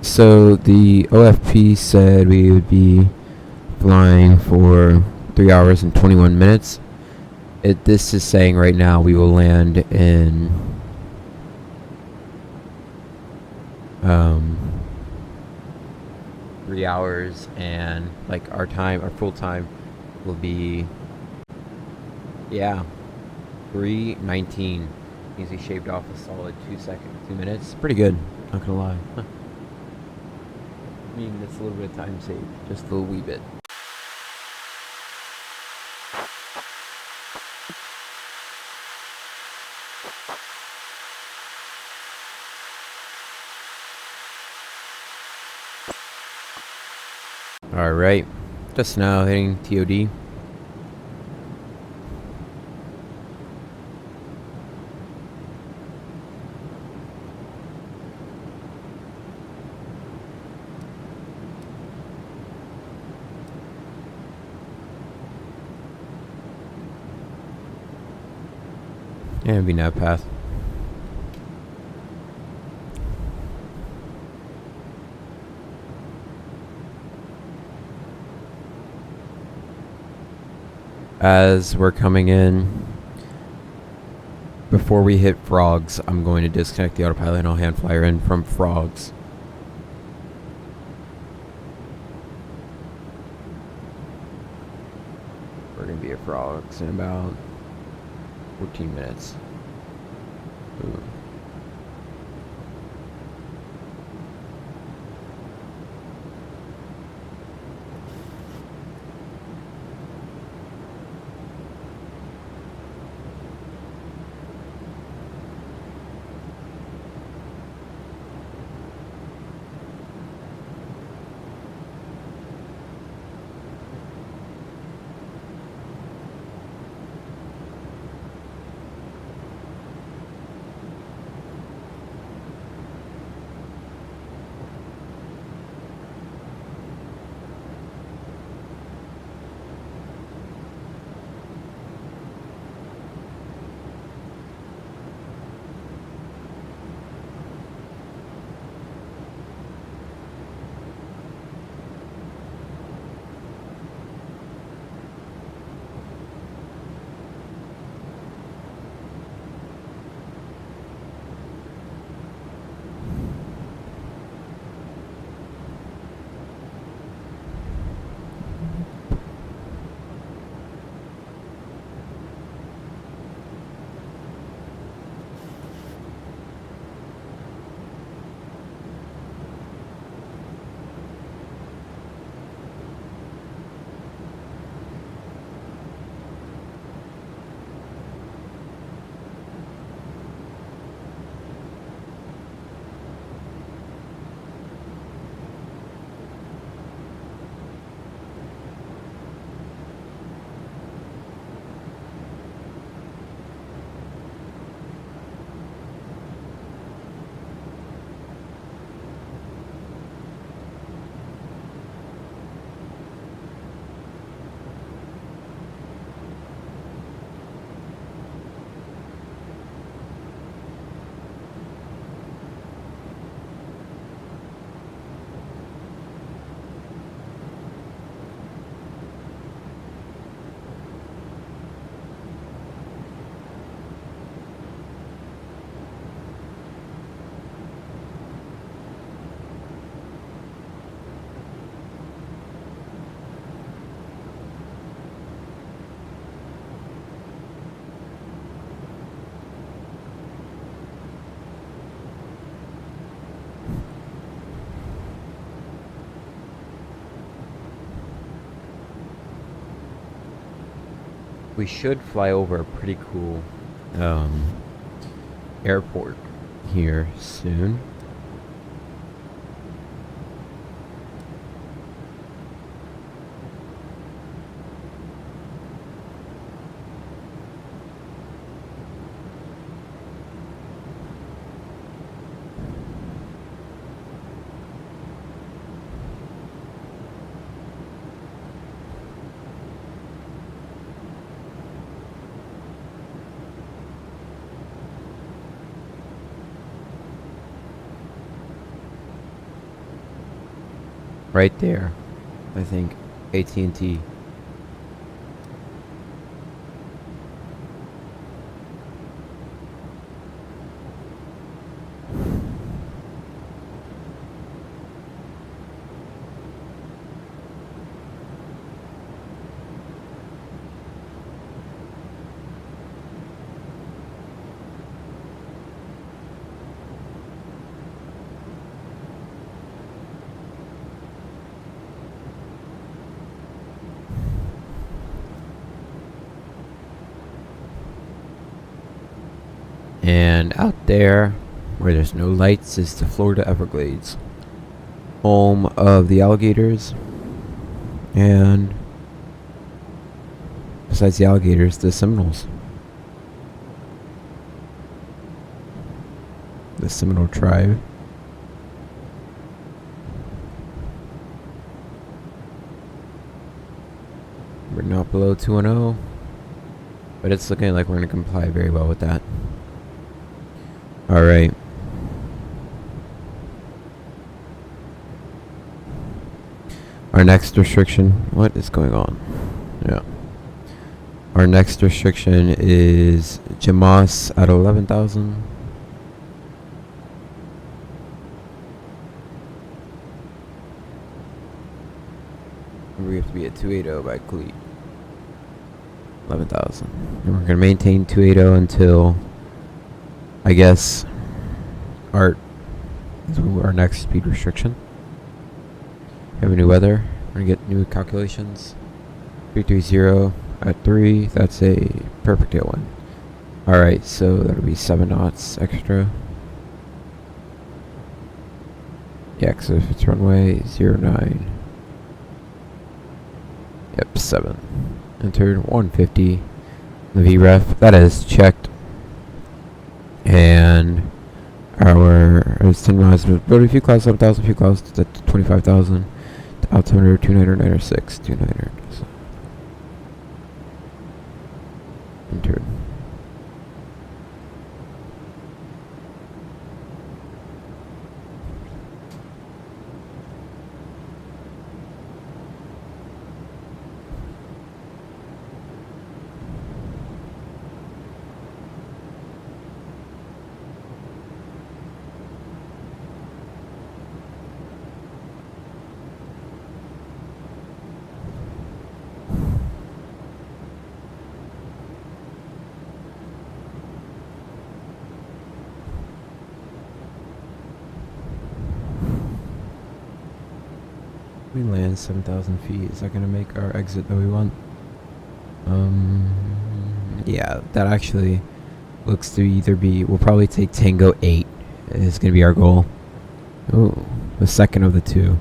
So the OFP said we would be flying for 3 hours and 21 minutes. This is saying right now we will land in 3 hours, and like our full time will be 3:19. Means we shaved off a solid 2 minutes. Pretty good, not gonna lie. I mean, it's a little bit of time saved, just a little wee bit. Alright, just now hitting TOD. And be nav path. As we're coming in, before we hit frogs, I'm going to disconnect the autopilot and I'll hand flyer in from frogs. We're going to be at frogs in about 14 minutes. Ooh. we should fly over a pretty cool airport here soon. Right there, I think, AT&T. And out there, where there's no lights, is the Florida Everglades, home of the alligators, and besides the alligators, the Seminoles. The Seminole tribe. We're not below 210, but it's looking like we're going to comply very well with that. Alright. Our next restriction, what is going on? Yeah. Our next restriction is Jamas at 11,000. We have to be at 280 by cleat. 11,000. And we're going to maintain 280 until, I guess, our next speed restriction. We have a new weather. We're going to get new calculations. 330 at 3. That's a perfect tailwind. Alright, so that'll be 7 knots extra. Yeah, because if it's runway 09. Yep, 7. Entered 150. The VREF, that is checked. And our 10 miles of building few clouds, 11,000 few clouds, that's 25,000. The altimeter 29906, 29. Entered. We land 7,000 feet. Is that going to make our exit that we want? Yeah, that actually looks to either be... We'll probably take Tango 8. Is going to be our goal. Oh, the second of the two.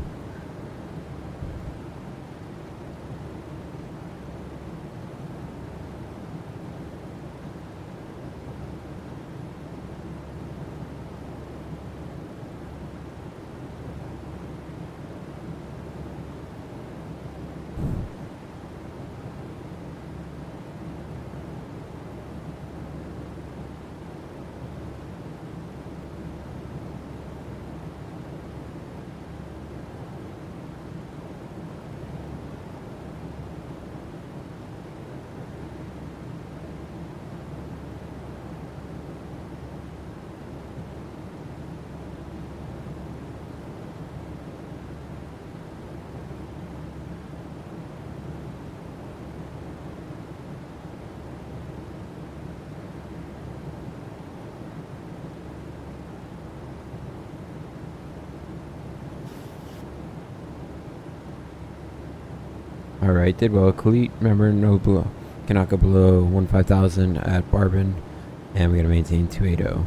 Alright, did well. Cleat, remember, no blow. Cannot go below 15,000 at Barbin, and we gotta maintain 280.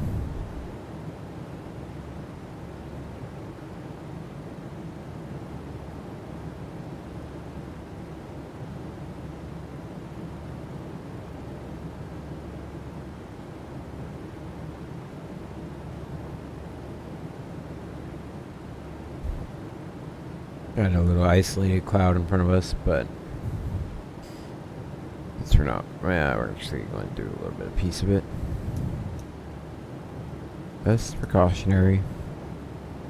Got a little isolated cloud in front of us, but we're not. Yeah, we're actually going to do a little bit of piece of it. That's precautionary,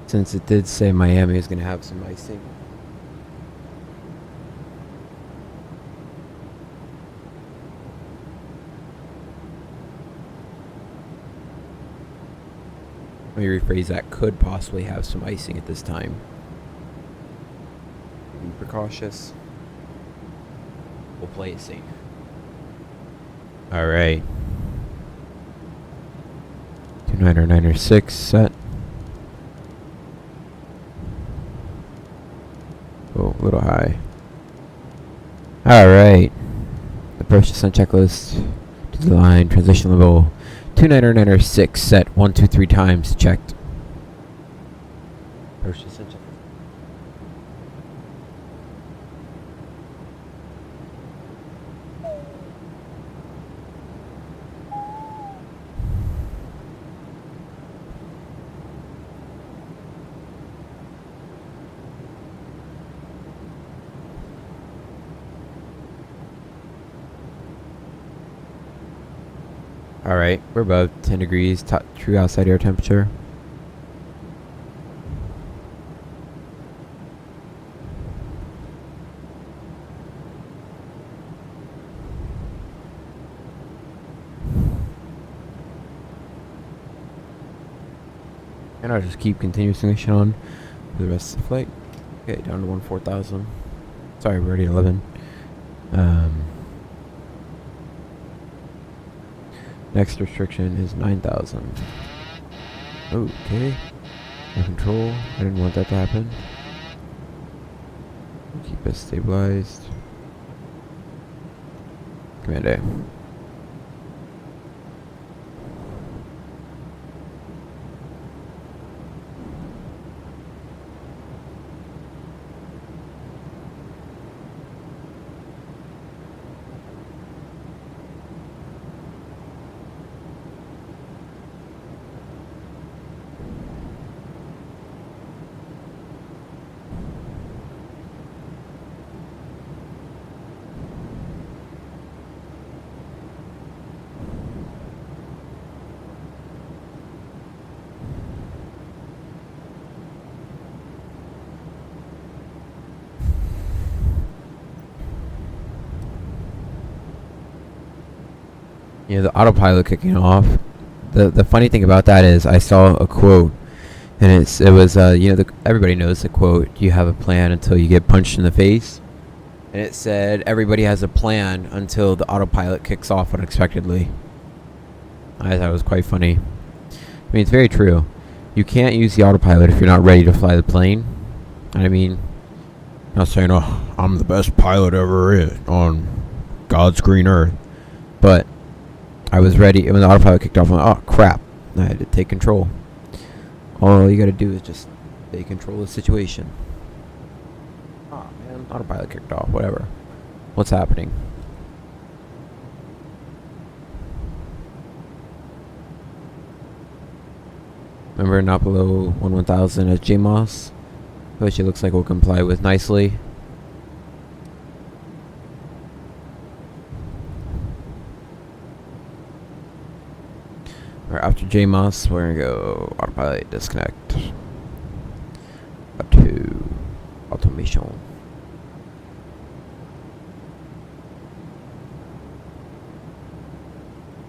since it did say Miami is going to have some icing. Let me rephrase that. Could possibly have some icing at this time. Be precautious. We'll play it safe. Alright. 2996 set. Oh, a little high. Alright. Approach descent checklist to the line. Transition level 2996 set 1, 2, 3 times checked. Approach descent checklist. Alright, we're above 10 degrees, true outside air temperature. And I'll just keep continuous ignition on for the rest of the flight. Okay, down to 14,000. Sorry, we're already at 11. Next restriction is 9,000. Okay. No control. I didn't want that to happen. Keep us stabilized. Command A. You know, the autopilot kicking off. The funny thing about that is I saw a quote, and it was you know, everybody knows the quote, you have a plan until you get punched in the face. And it said everybody has a plan until the autopilot kicks off unexpectedly. I thought it was quite funny. I mean, it's very true. You can't use the autopilot if you're not ready to fly the plane. I mean, not saying, oh, I'm the best pilot ever on God's green earth, but I was ready, and when the autopilot kicked off, I'm like, oh crap, I had to take control. All you gotta do is just take control of the situation. Oh man, autopilot kicked off, whatever. What's happening? Remember, not below 1,000 as JMOS, which it looks like we'll comply with nicely. After JMOS, we're gonna go autopilot disconnect up to automation.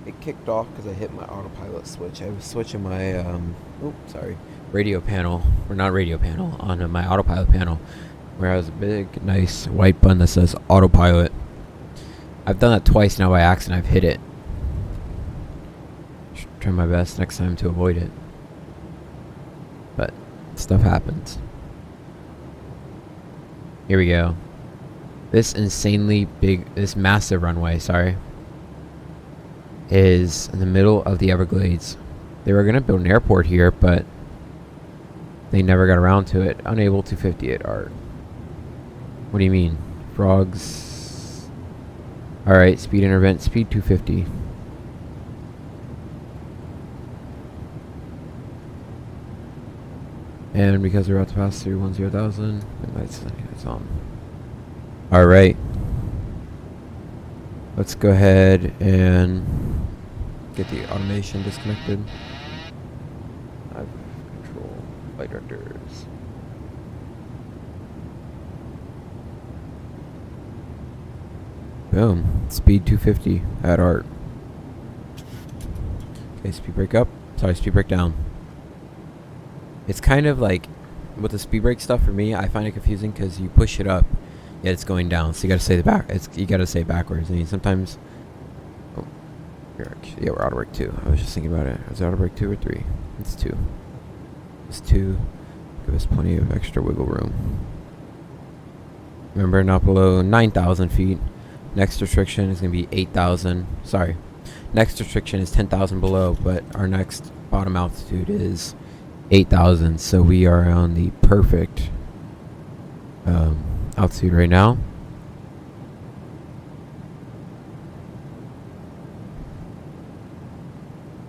It kicked off because I hit my autopilot switch. I was switching my radio panel, or not radio panel, on my autopilot panel, where I has a big, nice white button that says autopilot. I've done that twice now by accident. I've hit it. Try my best next time to avoid it, but stuff happens. Here we go. This insanely big, this massive runway, sorry, is in the middle of the Everglades. They were going to build an airport here, but they never got around to it. Unable to 50 it, Art. What do you mean? Frogs. Alright, speed intervent, speed 250. And because we're about to pass through 10,000, it's on. Alright. Let's go ahead and get the automation disconnected. I've control flight directors. Boom. Speed 250 at Art. Okay, speed brake up. Sorry, speed brake down. It's kind of like with the speed brake stuff for me, I find it confusing because you push it up, yet it's going down. So you gotta say the back. You gotta say it backwards. I mean, sometimes. Oh, yeah, we're auto brake 2. I was just thinking about it. Is it auto brake 2 or 3? It's 2. It's 2. Give us plenty of extra wiggle room. Remember, not below 9,000 feet. Next restriction is gonna be 8,000. Sorry. Next restriction is 10,000 below, but our next bottom altitude is 8,000, so we are on the perfect altitude right now.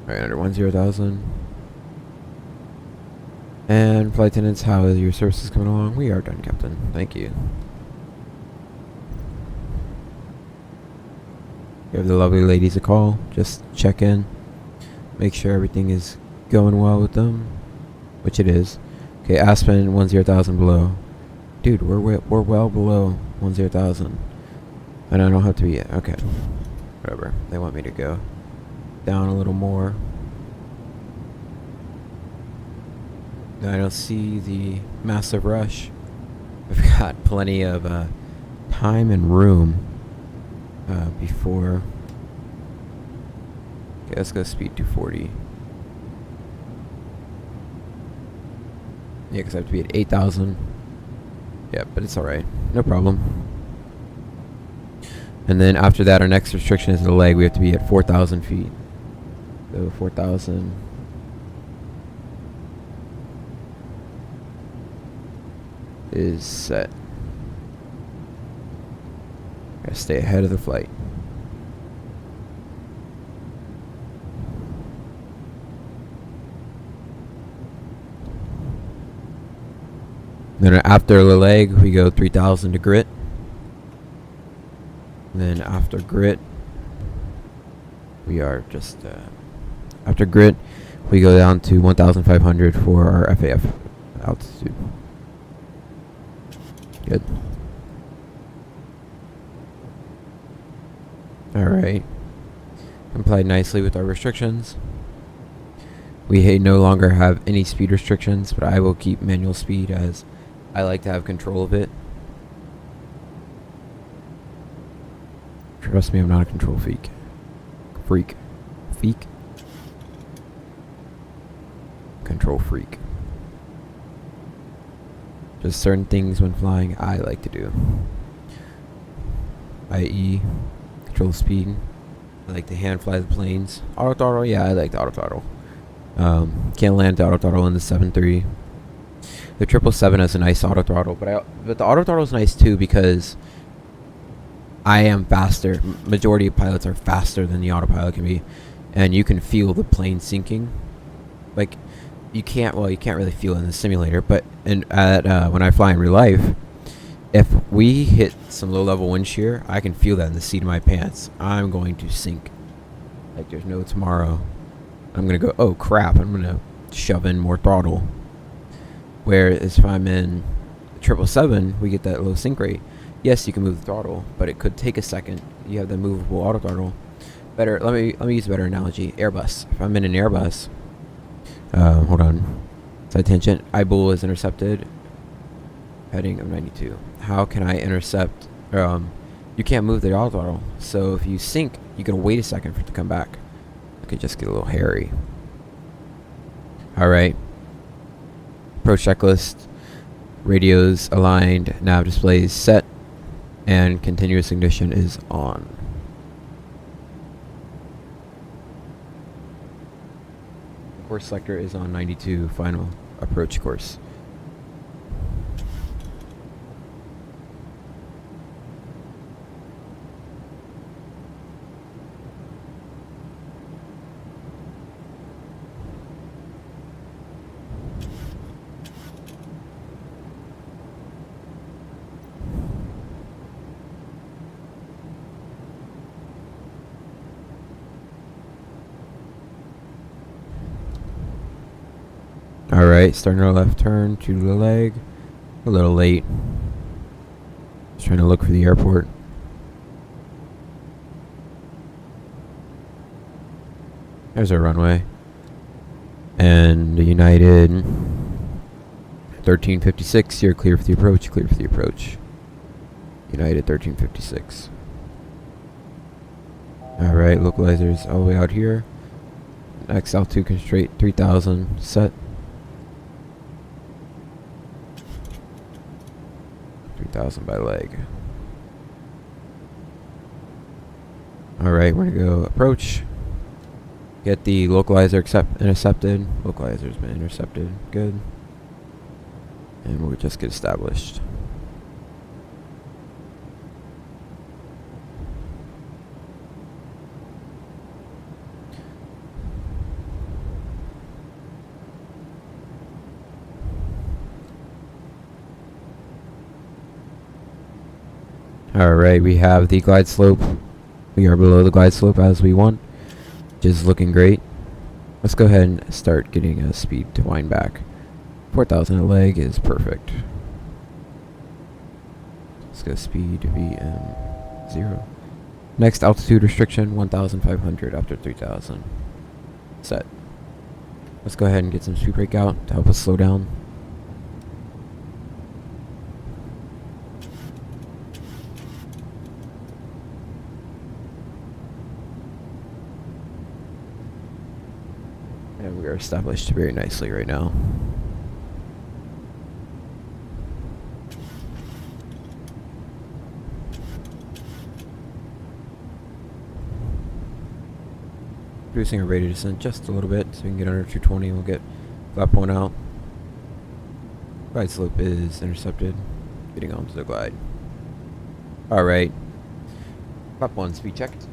Alright, under 10,000. And flight attendants, how is your services coming along? We are done, Captain. Thank you. Give the lovely ladies a call. Just check in. Make sure everything is going well with them. Which it is. Okay, Aspen 10,000 below. Dude, we're well below 10,000. And I don't have to be yet. Okay. Whatever. They want me to go down a little more. I don't see the massive rush. We've got plenty of time and room before. Okay, let's go speed 240. Yeah, because I have to be at 8,000. Yeah, but it's alright. No problem. And then after that, our next restriction is the leg. We have to be at 4,000 feet. So 4,000. Is set. Gotta stay ahead of the flight. Then after the leg, we go 3,000 to grit. And then after grit, we are just after grit, we go down to 1,500 for our FAF altitude. Good. Alright. Complied nicely with our restrictions. We no longer have any speed restrictions, but I will keep manual speed as I like to have control of it. Trust me, I'm not a control freak. Freak. Control freak. Just certain things when flying I like to do. I.e. control speed. I like to hand fly the planes. Auto throttle, yeah, I like the auto throttle. Can't land the auto throttle in the 7.3. The 777 has a nice auto throttle, but the auto throttle is nice too because I am faster. Majority of pilots are faster than the autopilot can be, and you can feel the plane sinking. Like you can't really feel it in the simulator, but when I fly in real life, if we hit some low-level wind shear, I can feel that in the seat of my pants. I'm going to sink like there's no tomorrow. I'm gonna go, oh crap, I'm gonna shove in more throttle. Whereas if I'm in 777, we get that low sink rate. Yes, you can move the throttle, but it could take a second. You have the movable auto throttle. Better, let me use a better analogy. Airbus. If I'm in an Airbus, hold on. Side tangent. IBUL is intercepted. Heading of 92. How can I intercept? You can't move the auto throttle. So if you sink, you gotta wait a second for it to come back. It could just get a little hairy. Alright. Approach checklist. Radios aligned. Nav displays set. And continuous ignition is on. Course selector is on 92, final approach course. Alright, starting our left turn to the leg. A little late. Just trying to look for the airport. There's our runway. And the United 1356, you're clear for the approach, clear for the approach. United 1356. Alright, localizers all the way out here. Next altitude constraint 3000 set. 3000 by leg. Alright, we're gonna go approach. Get the localizer intercepted. Localizer's been intercepted. Good. And we'll just get established. Alright, we have the glide slope. We are below the glide slope as we want, which is looking great. Let's go ahead and start getting a speed to wind back. 4,000 a leg is perfect. Let's go speed to VM0. Next altitude restriction 1,500 after 3,000. Set. Let's go ahead and get some speed brake out to help us slow down. And we are established very nicely right now. Reducing our rate of descent just a little bit so we can get under 220. We'll get flap one out. Glide slope is intercepted. Getting onto the glide. Alright. Flap one speed checked.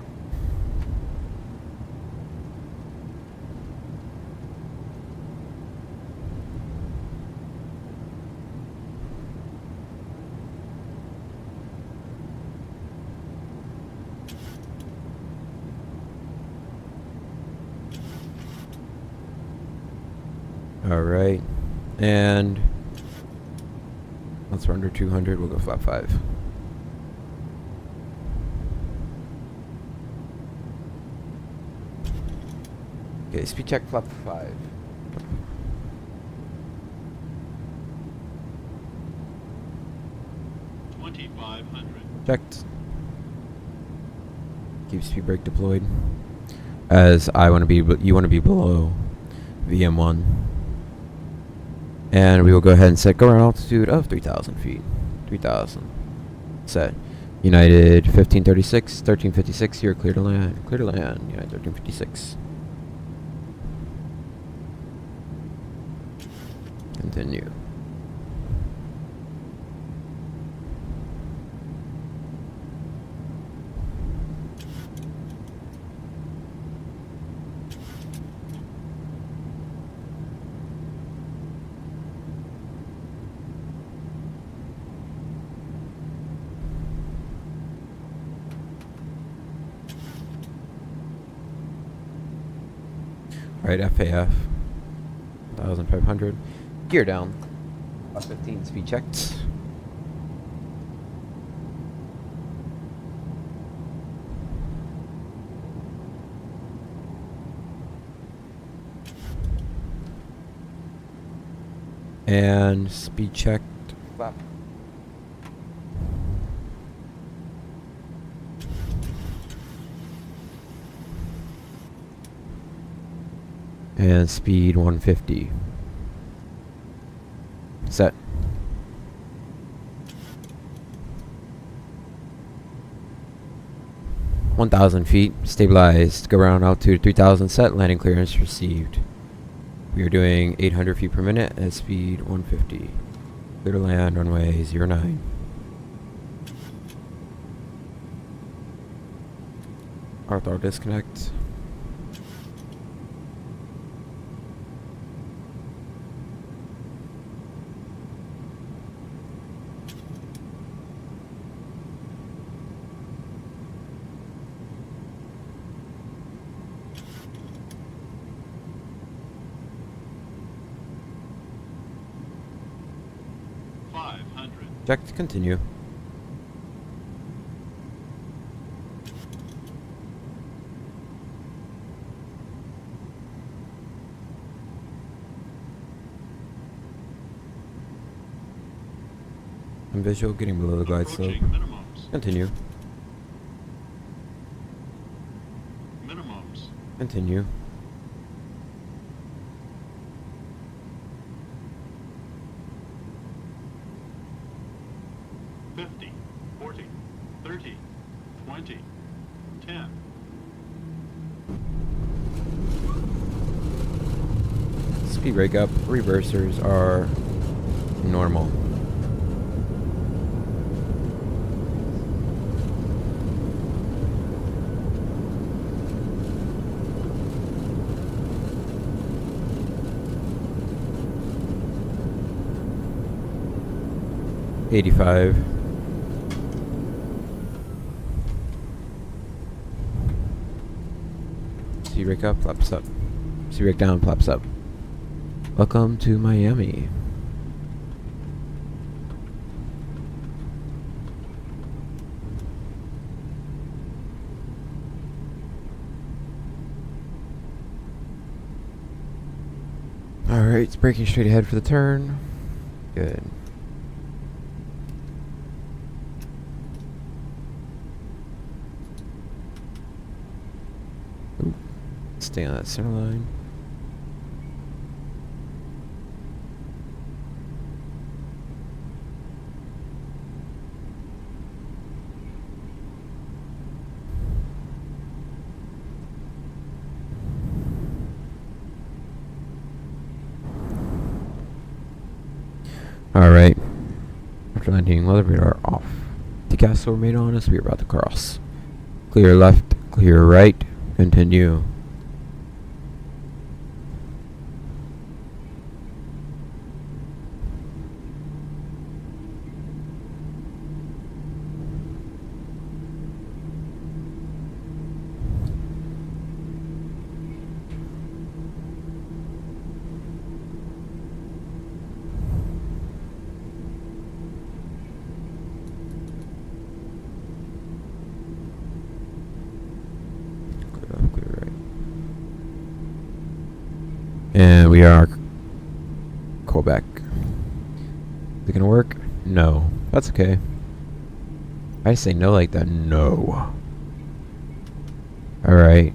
Alright, and once we're under 200, we'll go flap 5. Okay, speed check flap 5. Checked. Keep speed brake deployed. As I want to be, you want to be below VM1. And we will go ahead and set go around altitude of 3,000 feet. 3,000. Set. United 1536, 1356, you're clear to land. Clear to land, United 1356. Continue. Alright, FAF 1,500. Gear down. Plus 15 speed checked. And speed checked. Flap. And speed 150. Set. 1,000 feet, stabilized, go around altitude 3,000, set, landing clearance received. We are doing 800 feet per minute at speed 150. Clear to land, runway 09. Auto disconnect. Check to continue. I'm visual, getting below the glide slope. Continue. Minimums. Continue. Speed break up, reversers are normal. $85. Speed break up, flaps up. Speed break down, flaps up. Welcome to Miami. Alright, it's braking straight ahead for the turn. Good. Ooh. Stay on that center line. Alright. After landing, weather radar off. TCAS will remain on us. We are about to cross. Clear left, clear right. Continue. And we are Quebec. Is it gonna work? No. That's okay. I say no like that. No. Alright.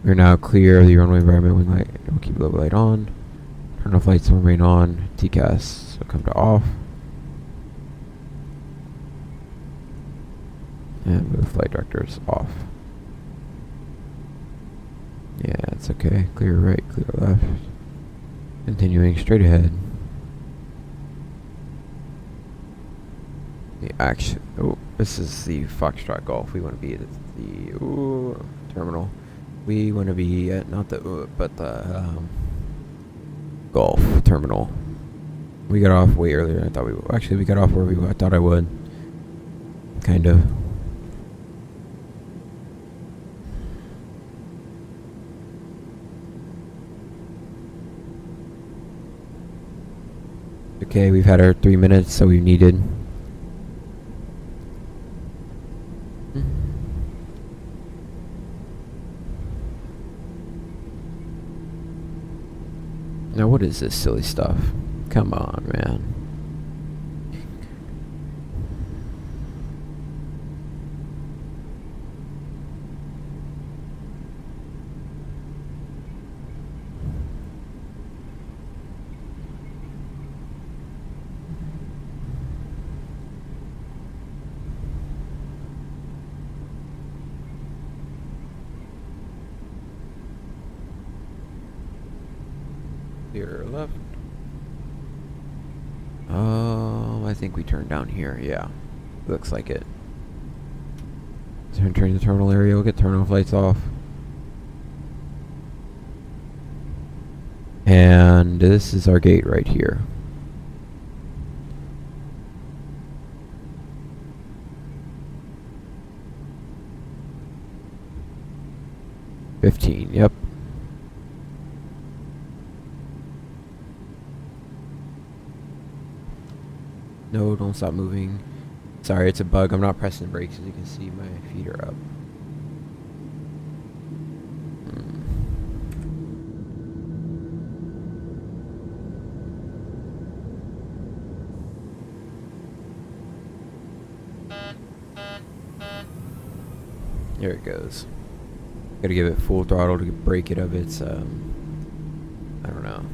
We're now clear of the runway environment wing light. We'll keep level light on. Turn off lights will remain on. TCAS will come to off. And move flight directors off. Yeah, it's okay. Clear right, clear left. Continuing straight ahead. The action. Oh, this is the Foxtrot Golf. We want to be at the terminal. We want to be at not the but the Golf terminal. We got off way earlier than I thought we would. Actually, we got off where I thought I would. Kind of. Okay, we've had our 3 minutes, so we've needed. Now what is this silly stuff? Come on, man. Clear left. I think we turn down here. Yeah, looks like it. Entering the terminal area. We'll get terminal lights off. And this is our gate right here. $15, yep. No, don't stop moving. Sorry, it's a bug. I'm not pressing the brakes. As you can see, my feet are up. There it goes. Gotta give it full throttle to break it of its, I don't know.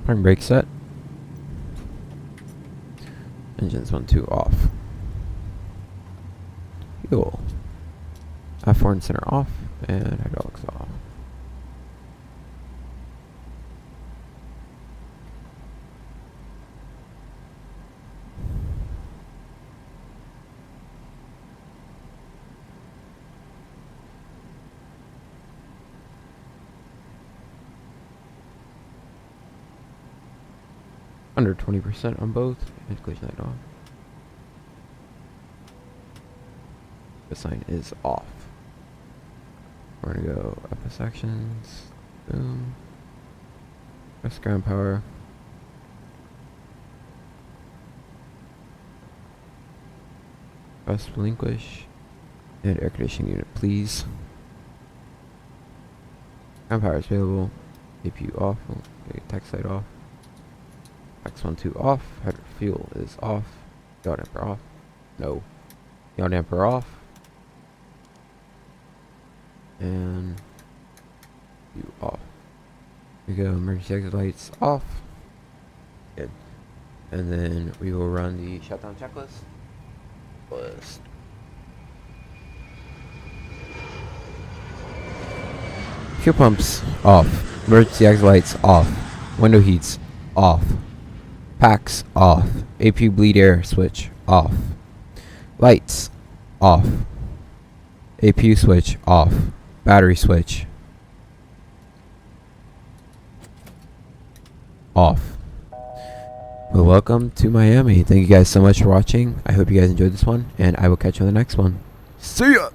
Parking brake set. Engines 1, 2 off. Fuel. F4 and center off, and hydraulics off. Under 20% on both, and collision light off. The sign is off. We're gonna go FS actions, boom. Press ground power. Press relinquish. And air conditioning unit, please. Ground power is available. APU off. Okay, tax light off. X1, 2 off. Fuel is off. Yaw damper off. No. Yaw damper off. And you off. Here we go. Emergency exit lights off. Good. And then we will run the shutdown checklist. Fuel pumps off. Emergency exit lights off. Window heats off. Packs off. APU bleed air switch off. Lights off. APU switch off. Battery switch off. Well, welcome to Miami. Thank you guys so much for watching. I hope you guys enjoyed this one, and I will catch you on the next one. See ya!